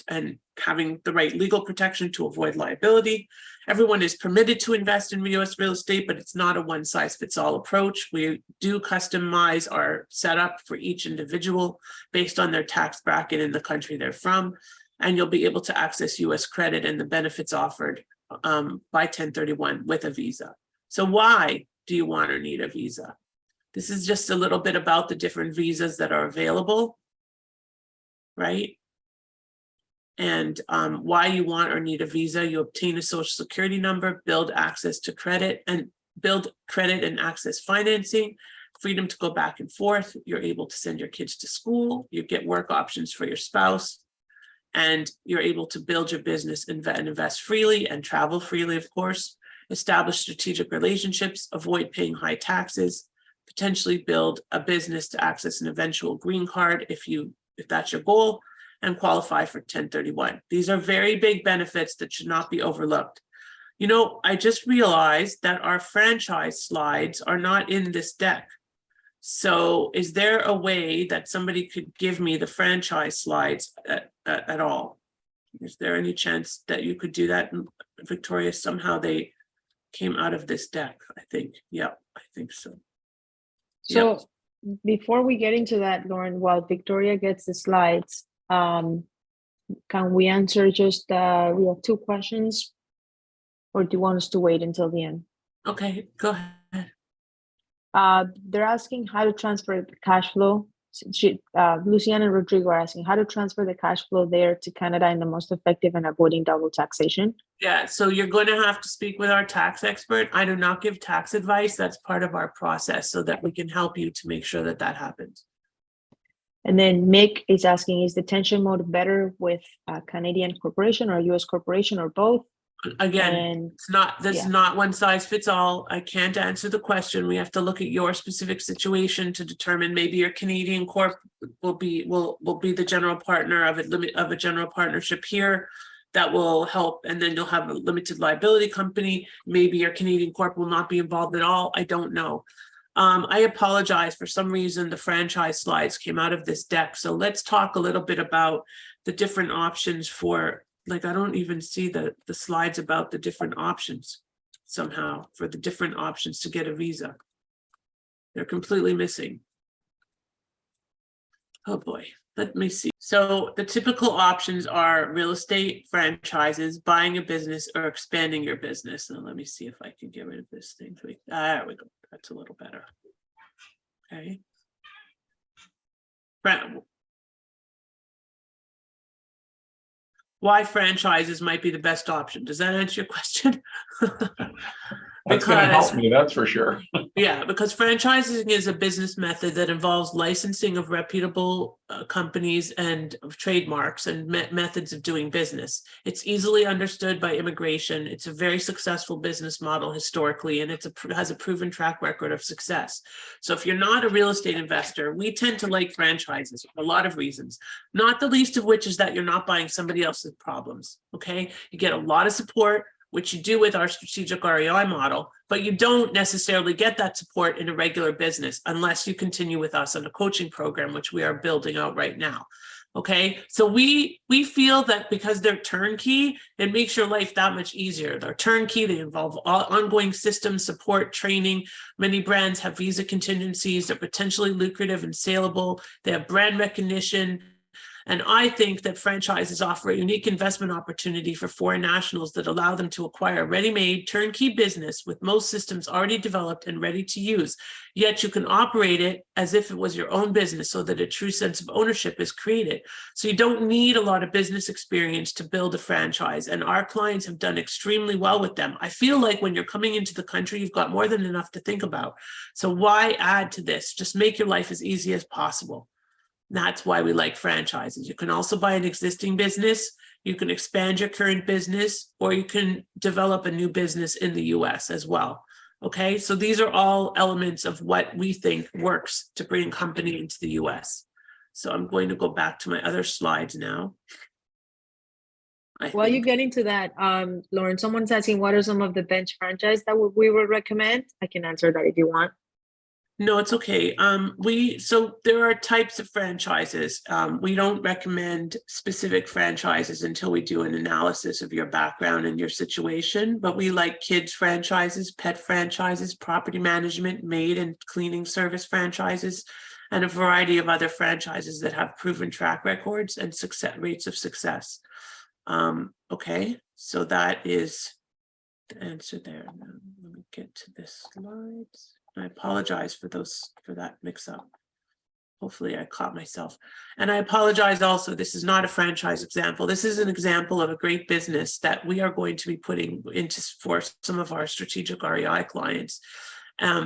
and having the right legal protection to avoid liability. Everyone is permitted to invest in U.S. real estate, but it's not a one-size-fits-all approach. We do customize our setup for each individual based on their tax bracket in the country they're from, and you'll be able to access U.S. credit and the benefits offered by 1031 with a visa. So why do you want or need a visa? This is just a little bit about the different visas that are available, right? And why you want or need a visa. You obtain a social security number, build access to credit and access financing, freedom to go back and forth. You're able to send your kids to school. You get work options for your spouse, and you're able to build your business and invest freely and travel freely, of course. Establish strategic relationships, avoid paying high taxes, potentially build a business to access an eventual green card if that's your goal, and qualify for 1031. These are very big benefits that should not be overlooked. You know, I just realized that our franchise slides are not in this deck. So is there a way that somebody could give me the franchise slides at all? Is there any chance that you could do that? And Victoria, somehow they came out of this deck, I think. Yeah, I think so. So before we get into that, Lauren, while Victoria gets the slides, can we answer just, we have 2 questions, or do you want us to wait until the end? Okay, go ahead. They're asking how to transfer the cash flow. Luciana and Rodrigo are asking how to transfer the cash flow there to Canada in the most effective and avoiding double taxation. Yeah, so you're going to have to speak with our tax expert. I do not give tax advice. That's part of our process so that we can help you to make sure that that happens. And then Mick is asking, is the tension mode better with a Canadian corporation or a US corporation or both? Again, it's not one size fits all. I can't answer the question. We have to look at your specific situation to determine. Maybe your Canadian corp will be the general partner of a general partnership here that will help, and then you'll have a limited liability company. Maybe your Canadian corp will not be involved at all. I don't know. I apologize. For some reason, the franchise slides came out of this deck. So let's talk a little bit about the different options for. Like, I don't even see the slides about the different options somehow for the different options to get a visa. They're completely missing. Oh boy, let me see. So the typical options are real estate, franchises, buying a business, or expanding your business. And let me see if I can get rid of this thing. There we go. That's a little better. Okay. Why franchises might be the best option. Does that answer your question? That's going to Because help me, that's for sure. yeah, because franchising is a business method that involves licensing of reputable companies and of trademarks and methods of doing business. It's easily understood by immigration. It's a very successful business model historically, and has a proven track record of success. So if you're not a real estate investor, we tend to like franchises for a lot of reasons, not the least of which is that you're not buying somebody else's problems, okay? You get a lot of support, which you do with our strategic REI model, but you don't necessarily get that support in a regular business unless you continue with us on a coaching program, which we are building out right now. Okay, so we feel that because they're turnkey, it makes your life that much easier. They're turnkey, they involve ongoing system support, training. Many brands have visa contingencies, they're potentially lucrative and saleable. They have brand recognition. And I think that franchises offer a unique investment opportunity for foreign nationals that allow them to acquire a ready-made turnkey business with most systems already developed and ready to use. Yet you can operate it as if it was your own business so that a true sense of ownership is created. So you don't need a lot of business experience to build a franchise. And our clients have done extremely well with them. I feel like when you're coming into the country, you've got more than enough to think about. So why add to this? Just make your life as easy as possible. That's why we like franchises. You can also buy an existing business, you can expand your current business, or you can develop a new business in the US as well. Okay, so these are all elements of what we think works to bring a company into the US. So I'm going to go back to my other slides now. While you're getting to that, Lauren, someone's asking what are some of the bench franchise that we would recommend? I can answer that if you want. No, it's okay. So there are types of franchises. We don't recommend specific franchises until we do an analysis of your background and your situation, but we like kids franchises, pet franchises, property management, maid and cleaning service franchises, and a variety of other franchises that have proven track records and success rates of success. Okay, so that is the answer there. Now, let me get to this slides. I apologize for that mix-up. Hopefully I caught myself. And I apologize also, this is not a franchise example. This is an example of a great business that we are going to be putting into for some of our strategic REI clients,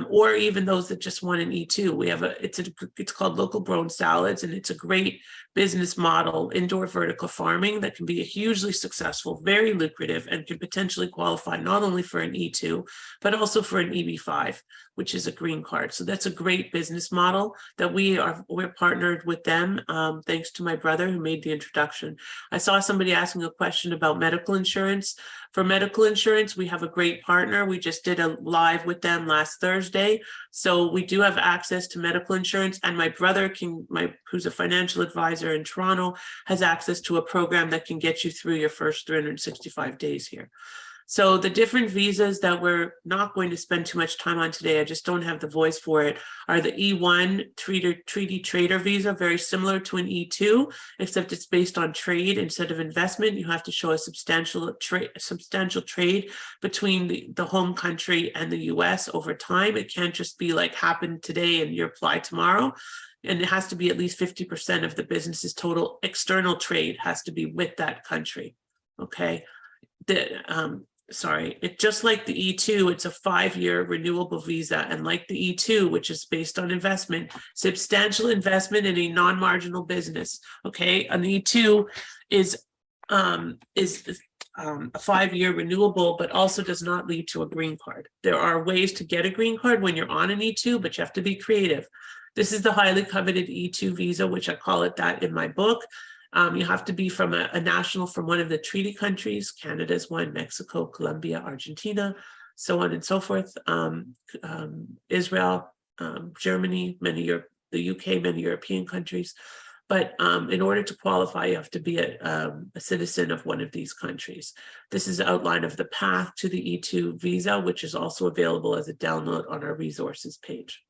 or even those that just want an E2. We have it's called Local Grown Salads, and it's a great business model, indoor vertical farming that can be hugely successful, very lucrative, and can potentially qualify not only for an E2, but also for an EB5, which is a green card. So that's a great business model that we're partnered with them, thanks to my brother who made the introduction. I saw somebody asking a question about medical insurance. For medical insurance, we have a great partner. We just did a live with them last Thursday. So we do have access to medical insurance, and my brother who's a financial advisor in Toronto, has access to a program that can get you through your first 365 days here. So the different visas that we're not going to spend too much time on today, I just don't have the voice for it, are the E1 treaty trader visa, very similar to an E2, except it's based on trade instead of investment. You have to show a substantial trade between the home country and the US over time. It can't just be like happen today and you apply tomorrow. And it has to be at least 50% of the business's total external trade has to be with that country. Okay. It's just like the E2, it's a 5-year renewable visa. And like the E2, which is based on investment, substantial investment in a non-marginal business. Okay. An E2 is a 5-year renewable, but also does not lead to a green card. There are ways to get a green card when you're on an E2, but you have to be creative. This is the highly coveted E2 visa, which I call it that in my book. You have to be from a national from one of the treaty countries. Canada's one, Mexico, Colombia, Argentina, so on and so forth. Israel, Germany, the UK, many European countries. But in order to qualify, you have to be a citizen of one of these countries. This is the outline of the path to the E2 visa, which is also available as a download on our resources page.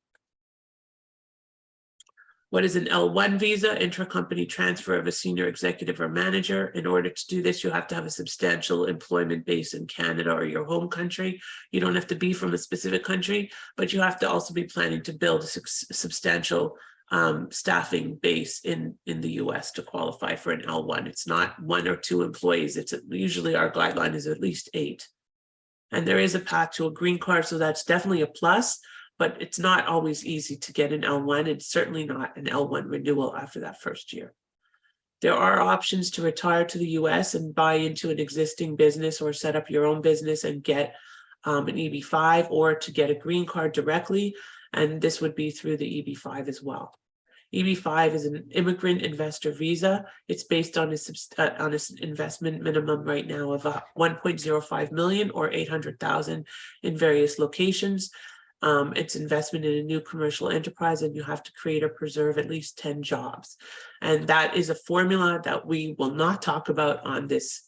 What is an L1 visa? Intracompany transfer of a senior executive or manager. In order to do this, you have to have a substantial employment base in Canada or your home country. You don't have to be from a specific country, but you have to also be planning to build a substantial staffing base in the US to qualify for an L1. It's not 1 or 2 employees. It's usually our guideline is at least 8. And there is a path to a green card, so that's definitely a plus, but it's not always easy to get an L1. It's certainly not an L1 renewal after that first year. There are options to retire to the US and buy into an existing business or set up your own business and get an EB5, or to get a green card directly. And this would be through the EB5 as well. EB5 is an immigrant investor visa. It's based on an investment minimum right now of 1.05 million or 800,000 in various locations. It's investment in a new commercial enterprise, and you have to create or preserve at least 10 jobs. And that is a formula that we will not talk about on this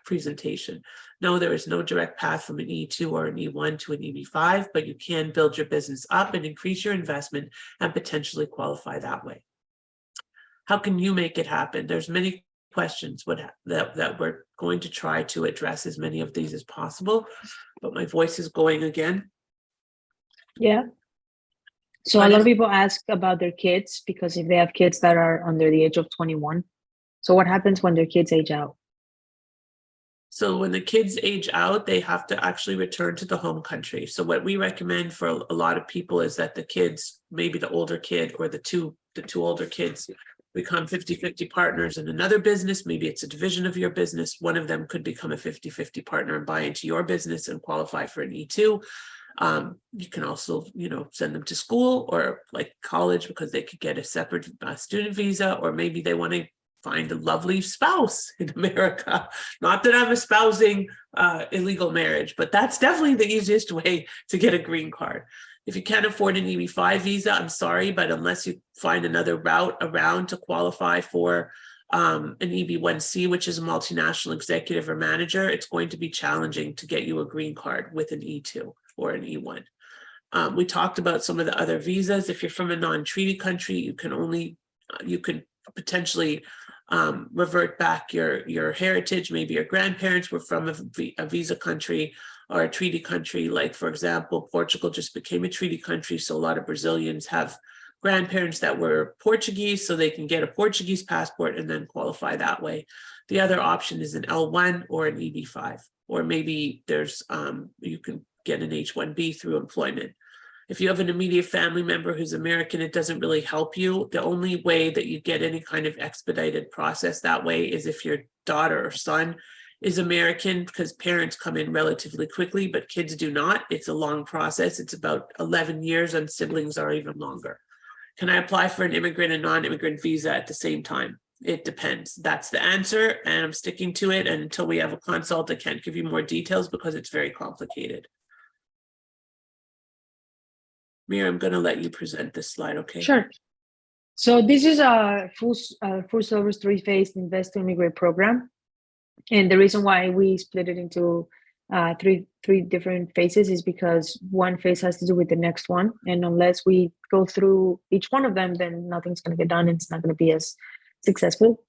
presentation. No, there is no direct path from an E2 or an E1 to an EB5, but you can build your business up and increase your investment and potentially qualify that way. How can you make it happen? There's many questions that we're going to try to address as many of these as possible, but my voice is going again. Yeah. So a lot of people ask about their kids, because if they have kids that are under the age of 21, so what happens when their kids age out? So when the kids age out, they have to actually return to the home country. So what we recommend for a lot of people is that the kids, maybe the older kid or the two older kids, become 50-50 partners in another business. Maybe it's a division of your business. One of them could become a 50-50 partner and buy into your business and qualify for an E2. You can also, send them to school or like college, because they could get a separate student visa, or maybe they want to find a lovely spouse in America. Not that I'm espousing illegal marriage, but that's definitely the easiest way to get a green card. If you can't afford an EB5 visa, I'm sorry, but unless you find another route around to qualify for an EB1C, which is a multinational executive or manager, it's going to be challenging to get you a green card with an E2 or an E1. We talked about some of the other visas. If you're from a non-treaty country, you can potentially revert back your heritage. Maybe your grandparents were from a visa country or a treaty country. Like, for example, Portugal just became a treaty country, so a lot of Brazilians have grandparents that were Portuguese, so they can get a Portuguese passport and then qualify that way. The other option is an L1 or an EB5, or maybe there's you can get an H1B through employment. If you have an immediate family member who's American, it doesn't really help you. The only way that you get any kind of expedited process that way is if your daughter or son is American, because parents come in relatively quickly, but kids do not. It's a long process. It's about 11 years, and siblings are even longer. Can I apply for an immigrant and non-immigrant visa at the same time? It depends. That's the answer, and I'm sticking to it. And until we have a consult, I can't give you more details because it's very complicated. Mira, I'm going to let you present this slide, okay? Sure. So this is a full service 3-phase invest to immigrate program. And the reason why we split it into three different phases is because one phase has to do with the next one. And unless we go through each one of them, then nothing's going to get done. And it's not going to be as successful.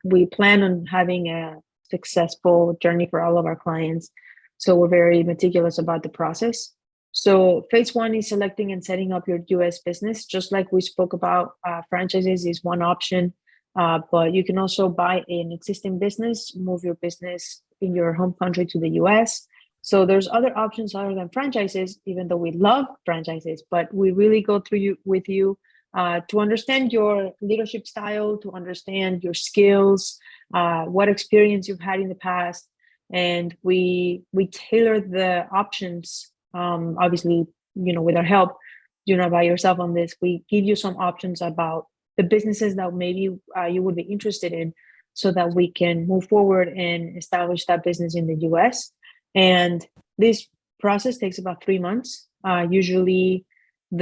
We plan on having a successful journey for all of our clients. So we're very meticulous about the process. So phase one is selecting and setting up your US business. Just like we spoke about, franchises is one option, but you can also buy an existing business, move your business in your home country to the US. So there's other options other than franchises, even though we love franchises, but we really go through with you to understand your leadership style, to understand your skills, what experience you've had in the past. And we tailor the options. Obviously, with our help, you're not by yourself on this. We give you some options about the businesses that maybe you would be interested in, so that we can move forward and establish that business in the US. And this process takes about 3 months. Usually we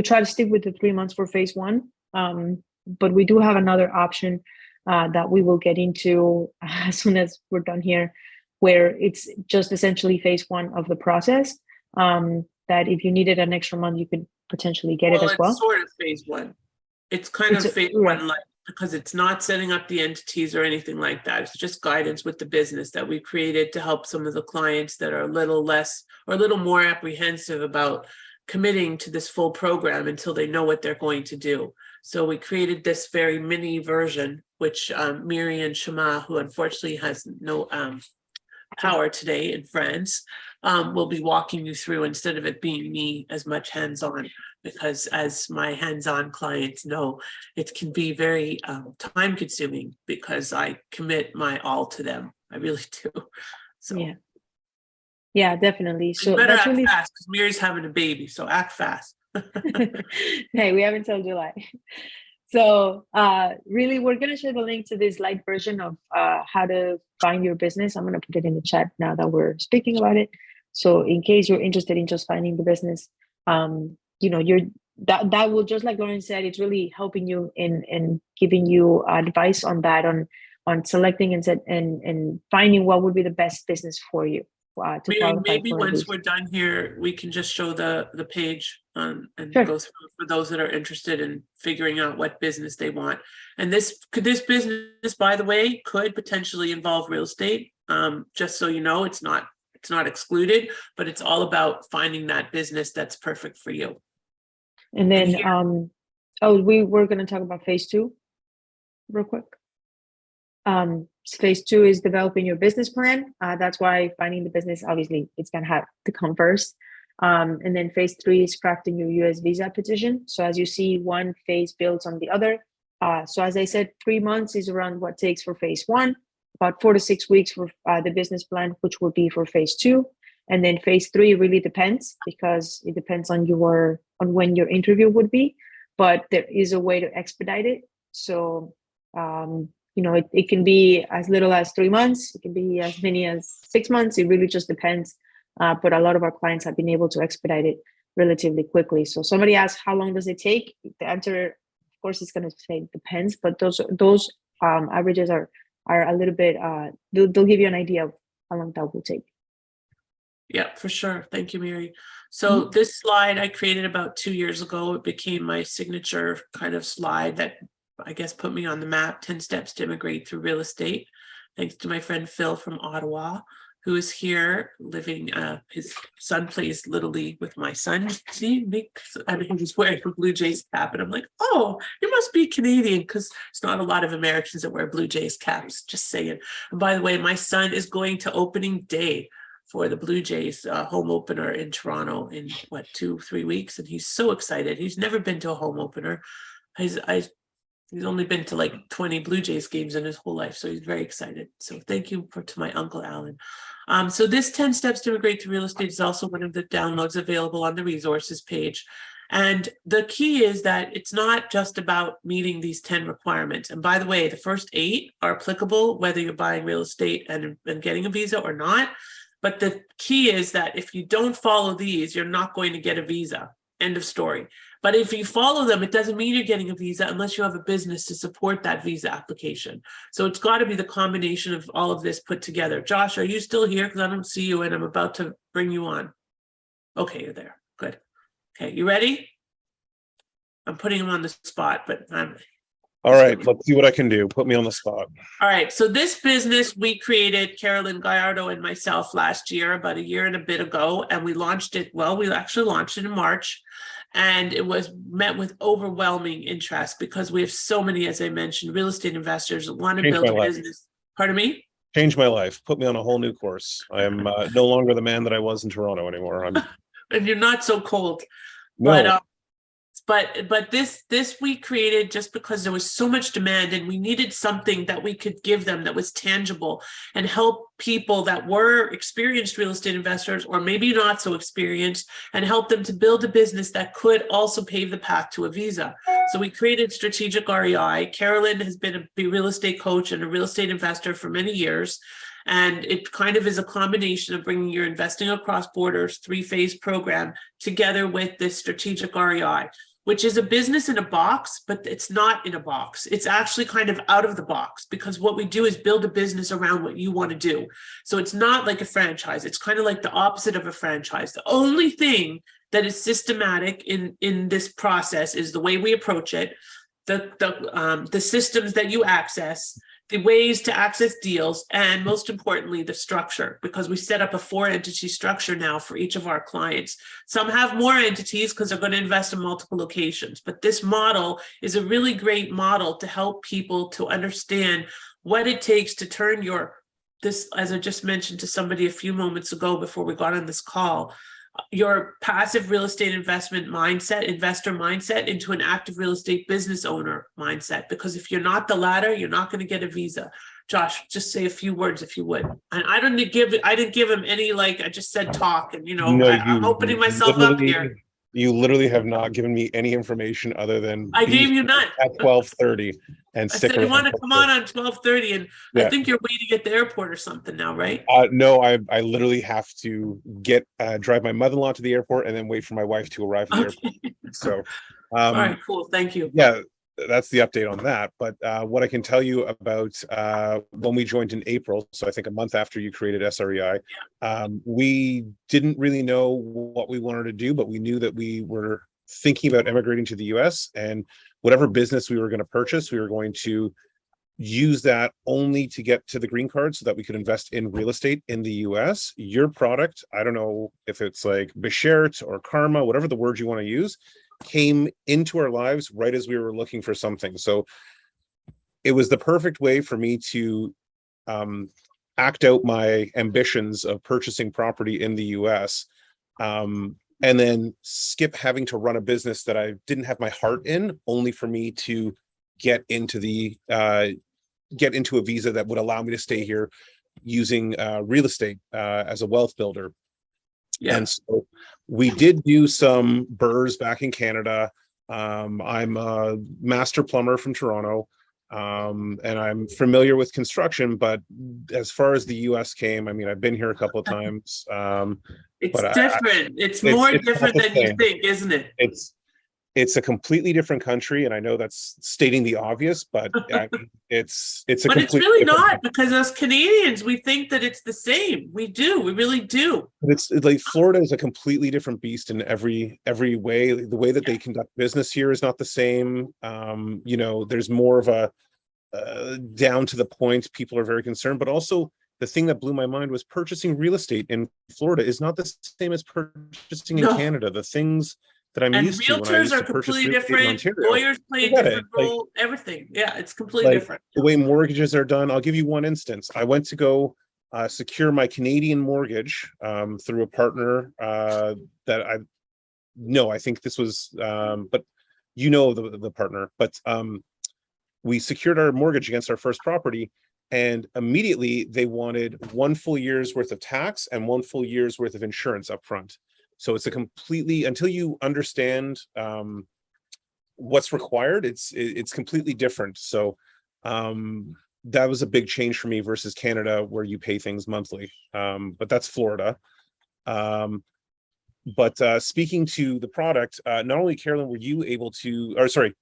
try to stick with the 3 months for phase one, but we do have another option that we will get into as soon as we're done here, where it's just essentially phase one of the process, that if you needed an extra month, you could potentially get it as well. It's sort of phase one. It's kind of phase one, like, because it's not setting up the entities or anything like that. It's just guidance with the business that we created to help some of the clients that are a little less or a little more apprehensive about committing to this full program until they know what they're going to do. So we created this very mini version, which Miriam Shama, who unfortunately has no power today in France, will be walking you through instead of it being me as much hands-on, because as my hands-on clients know, it can be very time consuming because I commit my all to them. I really do. So yeah, definitely. So better that's act really fast because Mary's having a baby, so act fast. hey, we haven't till July. So really, we're going to share the link to this light version of how to find your business. I'm going to put it in the chat now that we're speaking about it. So in case you're interested in just finding the business, that will, just like Lauren said, it's really helping you in giving you advice on that, on selecting and finding what would be the best business for you. To Mary, qualify maybe for once this. we're done here, we can just show the page and Sure. go through for those that are interested in figuring out what business they want. And this business, by the way, could potentially involve real estate. Just so you know, it's not excluded, but it's all about finding that business that's perfect for you. And then, we were going to talk about phase 2 real quick. Phase 2 is developing your business plan. That's why finding the business, obviously, it's going to have to come first. And then phase 3 is crafting your US visa petition. So as you see, one phase builds on the other. So as I said, 3 months is around what it takes for phase 1, about 4 to 6 weeks for the business plan, which will be for phase 2. And then phase 3 really depends, because it depends on when your interview would be, but there is a way to expedite it. So, it can be as little as 3 months. It can be as many as 6 months. It really just depends. But a lot of our clients have been able to expedite it relatively quickly. So somebody asked, how long does it take? The answer, of course, is going to say depends, but those averages are a little bit, they'll give you an idea of how long that will take. Yeah, for sure. Thank you, Mary. So this slide I created about 2 years ago. It became my signature kind of slide that I guess put me on the map, 10 steps to immigrate through real estate. Thanks to my friend Phil from Ottawa, who is here living. His son plays Little League with my son. See, and he was wearing a Blue Jays cap, and I'm like, oh, you must be Canadian, because it's not a lot of Americans that wear Blue Jays caps. Just saying. And by the way, my son is going to opening day for the Blue Jays home opener in Toronto in 2-3 weeks, and he's so excited. He's never been to a home opener. He's only been to like 20 Blue Jays games in his whole life, so he's very excited. So thank you to my Uncle Alan. So this 10 steps to immigrate to real estate is also one of the downloads available on the resources page. And the key is that it's not just about meeting these 10 requirements. And by the way, the first 8 are applicable whether you're buying real estate and getting a visa or not. But the key is that if you don't follow these, you're not going to get a visa. End of story. But if you follow them, it doesn't mean you're getting a visa unless you have a business to support that visa application. So it's got to be the combination of all of this put together. Josh, are you still here? Because I don't see you and I'm about to bring you on. Okay, you're there. Good. Okay, you ready? I'm putting him on the spot, but I'm... All right, let's see what I can do. Put me on the spot. All right, so this business we created, Carolyn Gallardo and myself, last year, about a year and a bit ago, and we launched it, we actually launched it in March, and it was met with overwhelming interest because we have so many, as I mentioned, real estate investors that want to build a business. Pardon me? Changed my life. Put me on a whole new course. I am no longer the man that I was in Toronto anymore. And you're not so cold. No. But this we created just because there was so much demand and we needed something that we could give them that was tangible and help people that were experienced real estate investors or maybe not so experienced, and help them to build a business that could also pave the path to a visa. So we created Strategic REI. Carolyn has been a real estate coach and a real estate investor for many years. And it kind of is a combination of bringing your investing across borders 3-phase program together with this Strategic REI, which is a business in a box, but it's not in a box. It's actually kind of out of the box, because what we do is build a business around what you want to do. So it's not like a franchise. It's kind of like the opposite of a franchise. The only thing that is systematic in this process is the way we approach it, the systems that you access, the ways to access deals, and most importantly, the structure, because we set up a 4-entity structure now for each of our clients. Some have more entities because they're going to invest in multiple locations, but this model is a really great model to help people to understand what it takes to turn your this, as I just mentioned to somebody a few moments ago before we got on this call, your passive real estate investment mindset, investor mindset, into an active real estate business owner mindset. Because if you're not the latter, you're not going to get a visa. Josh, just say a few words if you would. And I didn't give him any, like, I just said talk, and No, I'm opening myself up here. You literally have not given me any information other than I be gave you none. at 12:30 and I stick said you want around to till come on 12:30, and I Yeah. think you're waiting at the airport or something now, right? No, I literally have to drive my mother-in-law to the airport and then wait for my wife to arrive at the airport. So, All right, cool. Thank you. yeah, that's the update on that. But what I can tell you about when we joined in April, so I think a month after you created SREI, we didn't really know what we wanted to do, but we knew that we were thinking about immigrating to the US, and whatever business we were going to purchase, we were going to use that only to get to the green card so that we could invest in real estate in the US. Your product, I don't know if it's like Beshert or Karma, whatever the word you want to use, came into our lives right as we were looking for something. So it was the perfect way for me to act out my ambitions of purchasing property in the US, and then skip having to run a business that I didn't have my heart in, only for me to get into a visa that would allow me to stay here using real estate as a wealth builder. Yeah. And so we did do some burrs back in Canada. I'm a master plumber from Toronto, and I'm familiar with construction, but as far as the US came, I mean, I've been here a couple of times. It's different. It's more different than you think, isn't it? It's a completely different country, and I know that's stating the obvious, but it's but it's really not, because us Canadians, we think that it's the same. We really do. But it's like Florida is a completely different beast in every way. The way that they conduct business here is not the same. There's more of a down to the point. People are very concerned, but also the thing that blew my mind was purchasing real estate in Florida is not the same as purchasing in Canada. The things that I'm used to. And realtors are completely different. Lawyers play a different role. Everything. Yeah, it's completely different. The way mortgages are done. I'll give you one instance. I went to go secure my Canadian mortgage through a partner that I think this was, but the partner. But we secured our mortgage against our first property, and immediately they wanted 1 full year's worth of tax and 1 full year's worth of insurance up front. So it's a completely, until you understand what's required, it's completely different. So that was a big change for me versus Canada, where you pay things monthly. But that's Florida. But speaking to the product, not only, Carolyn, were you able to, or sorry,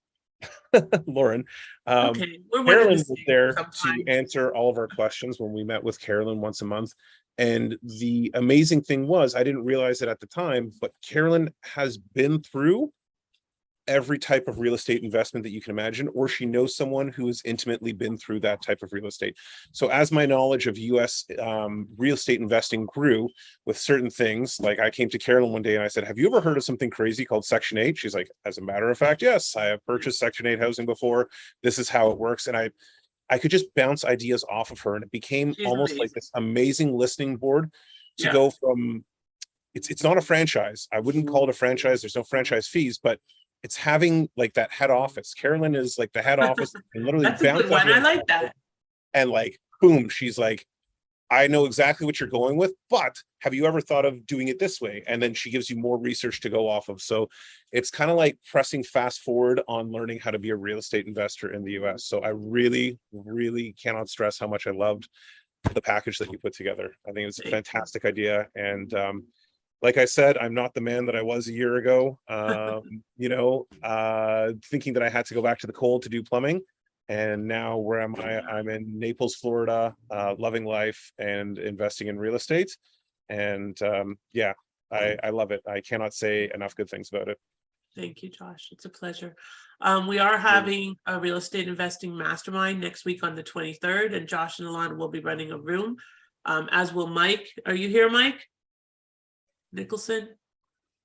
Lauren, Carolyn was there to answer all of our questions when we met with Carolyn once a month. And the amazing thing was, I didn't realize it at the time, but Carolyn has been through every type of real estate investment that you can imagine, or she knows someone who has intimately been through that type of real estate. So as my knowledge of US real estate investing grew with certain things, like I came to Carolyn one day and I said, have you ever heard of something crazy called Section 8? She's like, as a matter of fact, yes, I have purchased Section 8 housing before. This is how it works. And I could just bounce ideas off of her, and it became almost like this amazing listening board to go from, it's not a franchise. I wouldn't call it a franchise. There's no franchise fees, but it's having like that head office. Carolyn is like the head office, and literally That's a good one. I like that. And like, boom, she's like, I know exactly what you're going with, but have you ever thought of doing it this way? And then she gives you more research to go off of. So it's kind of like pressing fast forward on learning how to be a real estate investor in the US. So I really, really cannot stress how much I loved the package that you put together. I think it's a fantastic idea. And like I said, I'm not the man that I was a year ago, thinking that I had to go back to the cold to do plumbing. And now where am I? I'm in Naples, Florida, loving life and investing in real estate. And I love it. I cannot say enough good things about it. Thank you, Josh. It's a pleasure. We are having a real estate investing mastermind next week on the 23rd, and Josh and Alana will be running a room, as will Mike. Are you here, Mike Nicholson?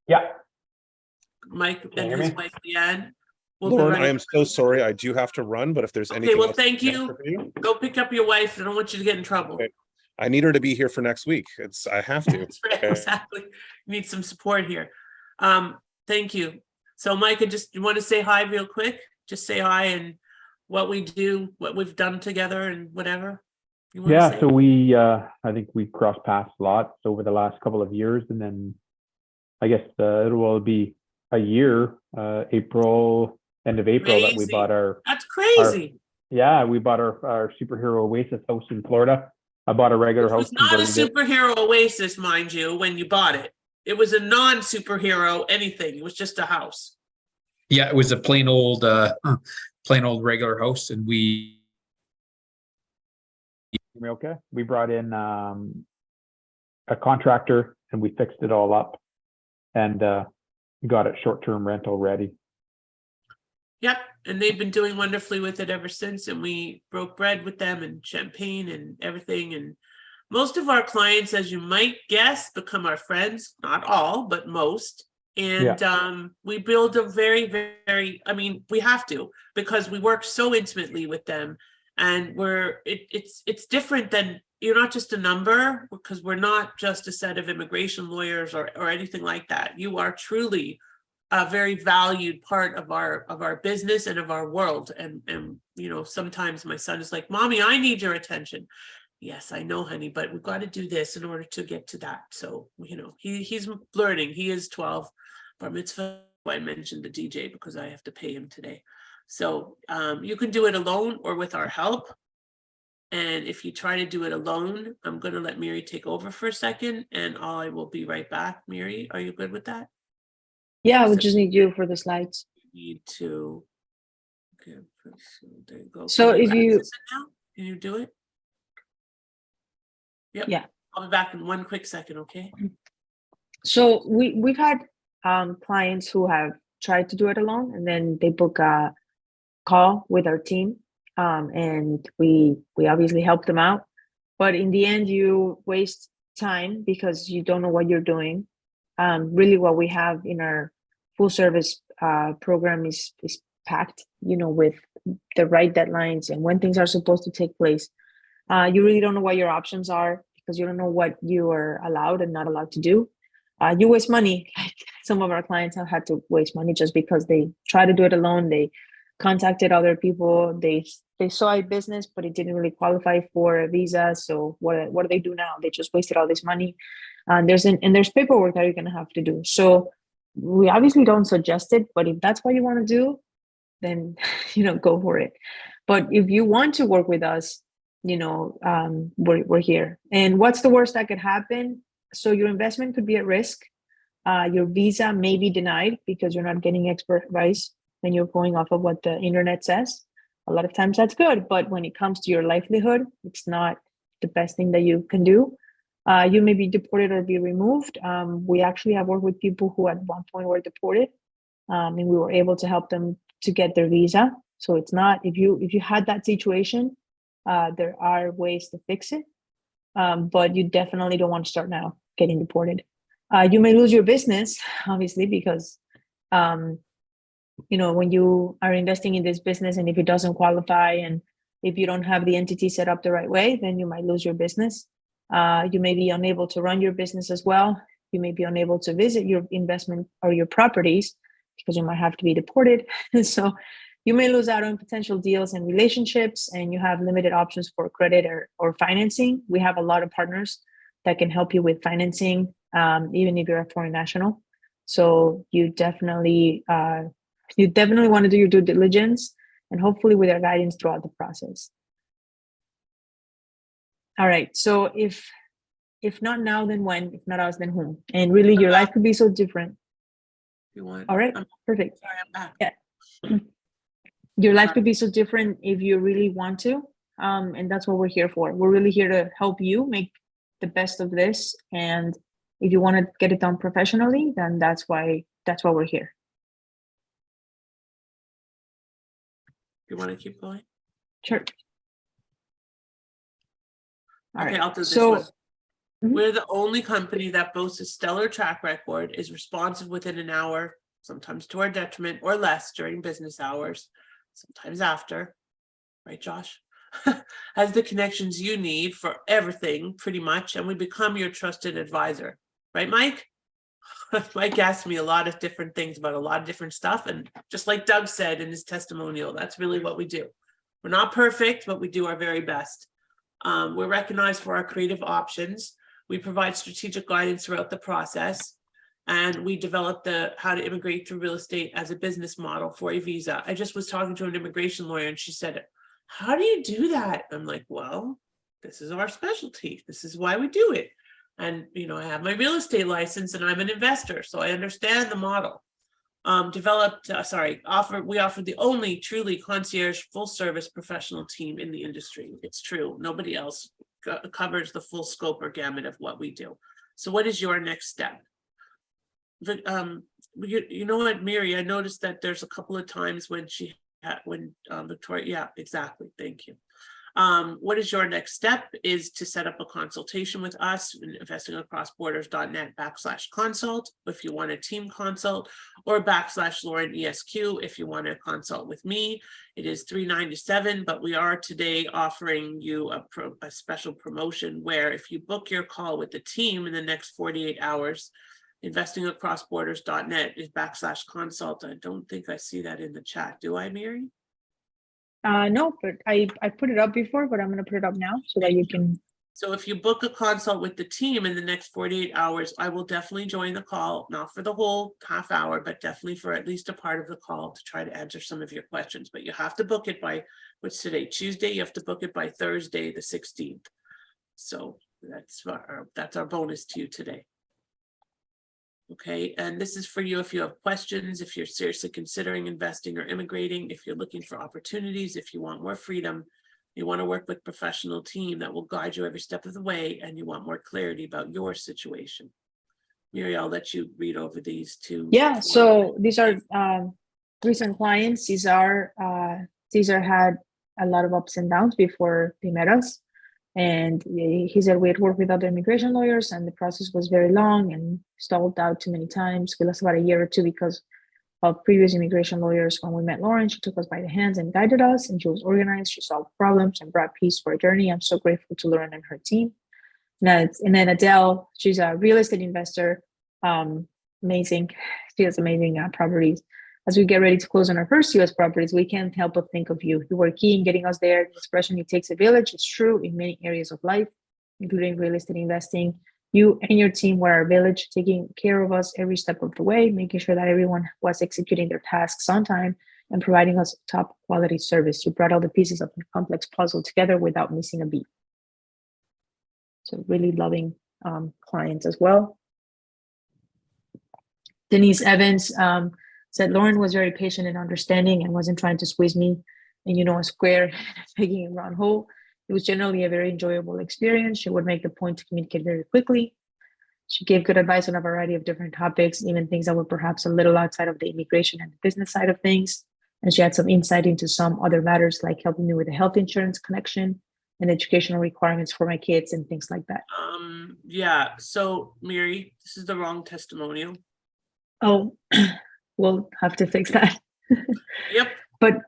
Yeah. Mike and his wife, Leanne. Lauren, I am so sorry. I do have to run, but if there's anything else, thank you. Go pick up your wife. I don't want you to get in trouble. Okay. I need her to be here for next week. I have to. That's right, exactly. Need some support here. Thank you. So Micah, you want to say hi real quick? Just say hi and what we do, what we've done together and whatever. Yeah, so we, I think we crossed paths lots over the last couple of years, and then I guess it will be a year, end of April, that we bought our. That's crazy. We bought our superhero oasis house in Florida. I bought a regular house. It was not a superhero oasis, mind you, when you bought it. It was a non-superhero anything. It was just a house. Yeah, it was a plain old regular house, and we. Okay, we brought in a contractor and we fixed it all up, and got it short-term rental ready. Yep, and they've been doing wonderfully with it ever since, and we broke bread with them and champagne and everything. And most of our clients, as you might guess, become our friends. Not all, but most. And we build a very, very, I mean, we have to, because we work so intimately with them. And it's different than, you're not just a number, because we're not just a set of immigration lawyers or anything like that. You are truly a very valued part of our business and of our world. And you know, sometimes my son is like, Mommy, I need your attention. Yes, I know, honey, but we've got to do this in order to get to that. So, you know, he's learning. He is 12. Bar mitzvah. I mentioned the DJ because I have to pay him today. So you can do it alone or with our help. And if you try to do it alone, I'm going to let Miri take over for a second, and I will be right back. Miri, are you good with that? Yeah, we just need you for the slides. Need to. Okay, so there you go. So if you now? Can you do it? Yep. Yeah. I'll be back in one quick second, okay? So we've had clients who have tried to do it alone, and then they book a call with our team, and we obviously help them out. But in the end, you waste time because you don't know what you're doing. Really, what we have in our full service program is packed, you know, with the right deadlines and when things are supposed to take place. You really don't know what your options are because you don't know what you are allowed and not allowed to do. You waste money. Like some of our clients have had to waste money just because they try to do it alone. They contacted other people. They saw a business, but it didn't really qualify for a visa. So what do they do now? They just wasted all this money. There's paperwork that you're going to have to do. So we obviously don't suggest it, but if that's what you want to do, then, you know, go for it. But if you want to work with us, you know, we're here. And what's the worst that could happen? So your investment could be at risk. Your visa may be denied because you're not getting expert advice and you're going off of what the internet says. A lot of times that's good, but when it comes to your livelihood, it's not the best thing that you can do. You may be deported or be removed. We actually have worked with people who at one point were deported, and we were able to help them to get their visa. So it's not, if you had that situation, there are ways to fix it, but you definitely don't want to start now getting deported. You may lose your business, obviously, because you know, when you are investing in this business and if it doesn't qualify and if you don't have the entity set up the right way, then you might lose your business. You may be unable to run your business as well. You may be unable to visit your investment or your properties because you might have to be deported. So you may lose out on potential deals and relationships, and you have limited options for credit or financing. We have a lot of partners that can help you with financing, even if you're a foreign national. So you definitely want to do your due diligence, and hopefully with our guidance throughout the process. All right. So if not now, then when? If not us, then whom? And really, your life could be so different. You want? All right. Perfect. Sorry, I'm back. Yeah. Your life could be so different if you really want to. And that's what we're here for. We're really here to help you make the best of this. And if you want to get it done professionally, then that's why we're here. You want to keep going? Sure. All okay, right. I'll do this so, one. We're the only company that boasts a stellar track record, is responsive within an hour, sometimes to our detriment or less during business hours, sometimes after. Right, Josh? has the connections you need for everything pretty much, and we become your trusted advisor. Right, Mike? Mike asked me a lot of different things about a lot of different stuff. And just like Doug said in his testimonial, that's really what we do. We're not perfect, but we do our very best. We're recognized for our creative options. We provide strategic guidance throughout the process. And we developed the how to immigrate through real estate as a business model for a visa. I just was talking to an immigration lawyer and she said, how do you do that? I'm like, well, this is our specialty. This is why we do it. And, you know, I have my real estate license and I'm an investor, so I understand the model. We offer the only truly concierge full service professional team in the industry. It's true. Nobody else covers the full scope or gamut of what we do. So what is your next step? You know what, Mary, I noticed that there's a couple of times when Victoria, yeah, exactly. Thank you. What is your next step is to set up a consultation with us in investingacrossborders.net/consult if you want a team consult, or /Lauren ESQ if you want to consult with me. It is $397, but we are today offering you a special promotion where if you book your call with the team in the next 48 hours, investingacrossborders.net is /consult. I don't think I see that in the chat. Do I, Mary? No, but I put it up before, but I'm going to put it up now so that you can. So if you book a consult with the team in the next 48 hours, I will definitely join the call, not for the whole half hour, but definitely for at least a part of the call to try to answer some of your questions. But you have to book it by, what's today, Tuesday? You have to book it by Thursday, the 16th. So that's our bonus to you today. Okay, and this is for you if you have questions, if you're seriously considering investing or immigrating, if you're looking for opportunities, if you want more freedom, you want to work with a professional team that will guide you every step of the way, and you want more clarity about your situation. Mary, I'll let you read over these two. Yeah, so these are recent clients. These had a lot of ups and downs before they met us. And he said we had worked with other immigration lawyers and the process was very long and stalled out too many times. We lost about a year or two because of previous immigration lawyers. When we met Lauren, she took us by the hands and guided us, and she was organized. She solved problems and brought peace for our journey. I'm so grateful to Lauren and her team. And then Adele, she's a real estate investor. Amazing. She has amazing properties. As we get ready to close on our first U.S. properties, we can't help but think of you. You were key in getting us there. The expression, it takes a village, is true in many areas of life, including real estate investing. You and your team were our village, taking care of us every step of the way, making sure that everyone was executing their tasks on time and providing us top quality service. You brought all the pieces of the complex puzzle together without missing a beat. So really loving clients as well. Denise Evans said Lauren was very patient and understanding and wasn't trying to squeeze me in, a square, making a round hole. It was generally a very enjoyable experience. She would make the point to communicate very quickly. She gave good advice on a variety of different topics, even things that were perhaps a little outside of the immigration and the business side of things. And she had some insight into some other matters, like helping me with the health insurance connection and educational requirements for my kids and things like that. Yeah. So Mary, this is the wrong testimonial. Oh, we'll have to fix that. Yep. But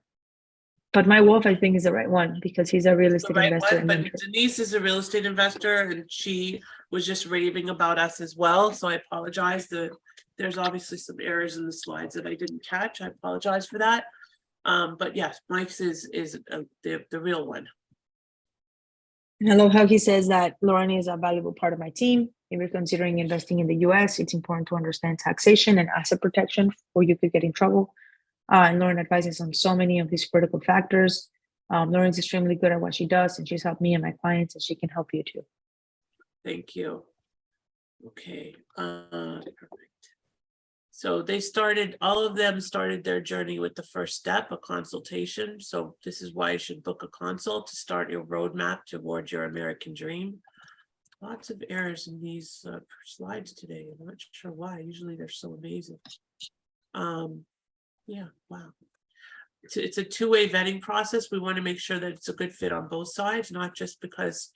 my wolf, I think, is the right one because he's a real estate investor. But Denise is a real estate investor, and she was just raving about us as well. So I apologize. There's obviously some errors in the slides that I didn't catch. I apologize for that. But yes, Mike's is the real one. And I love how he says that Lauren is a valuable part of my team. If you're considering investing in the US, it's important to understand taxation and asset protection, or you could get in trouble. And Lauren advises on so many of these critical factors. Lauren's extremely good at what she does, and she's helped me and my clients, and she can help you too. Thank you. Okay, perfect. So all of them started their journey with the first step, a consultation. So this is why you should book a consult to start your roadmap towards your American dream. Lots of errors in these slides today. I'm not sure why. Usually they're so amazing. Yeah, wow. It's a two-way vetting process. We want to make sure that it's a good fit on both sides, not just because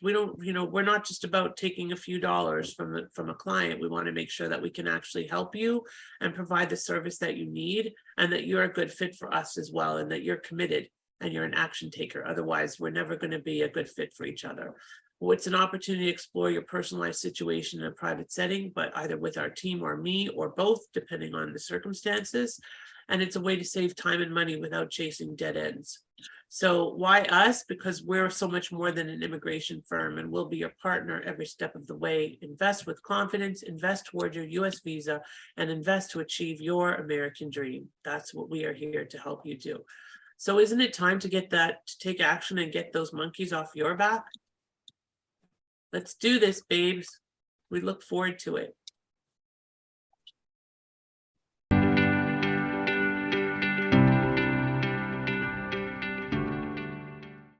we're not just about taking a few dollars from a client. We want to make sure that we can actually help you and provide the service that you need, and that you're a good fit for us as well, and that you're committed and you're an action taker. Otherwise, we're never going to be a good fit for each other. Well, it's an opportunity to explore your personalized situation in a private setting, but either with our team or me or both, depending on the circumstances. And it's a way to save time and money without chasing dead ends. So why us? Because we're so much more than an immigration firm, and we'll be your partner every step of the way. Invest with confidence, invest toward your US visa, and invest to achieve your American dream. That's what we are here to help you do. So isn't it time to to take action and get those monkeys off your back? Let's do this, babes. We look forward to it.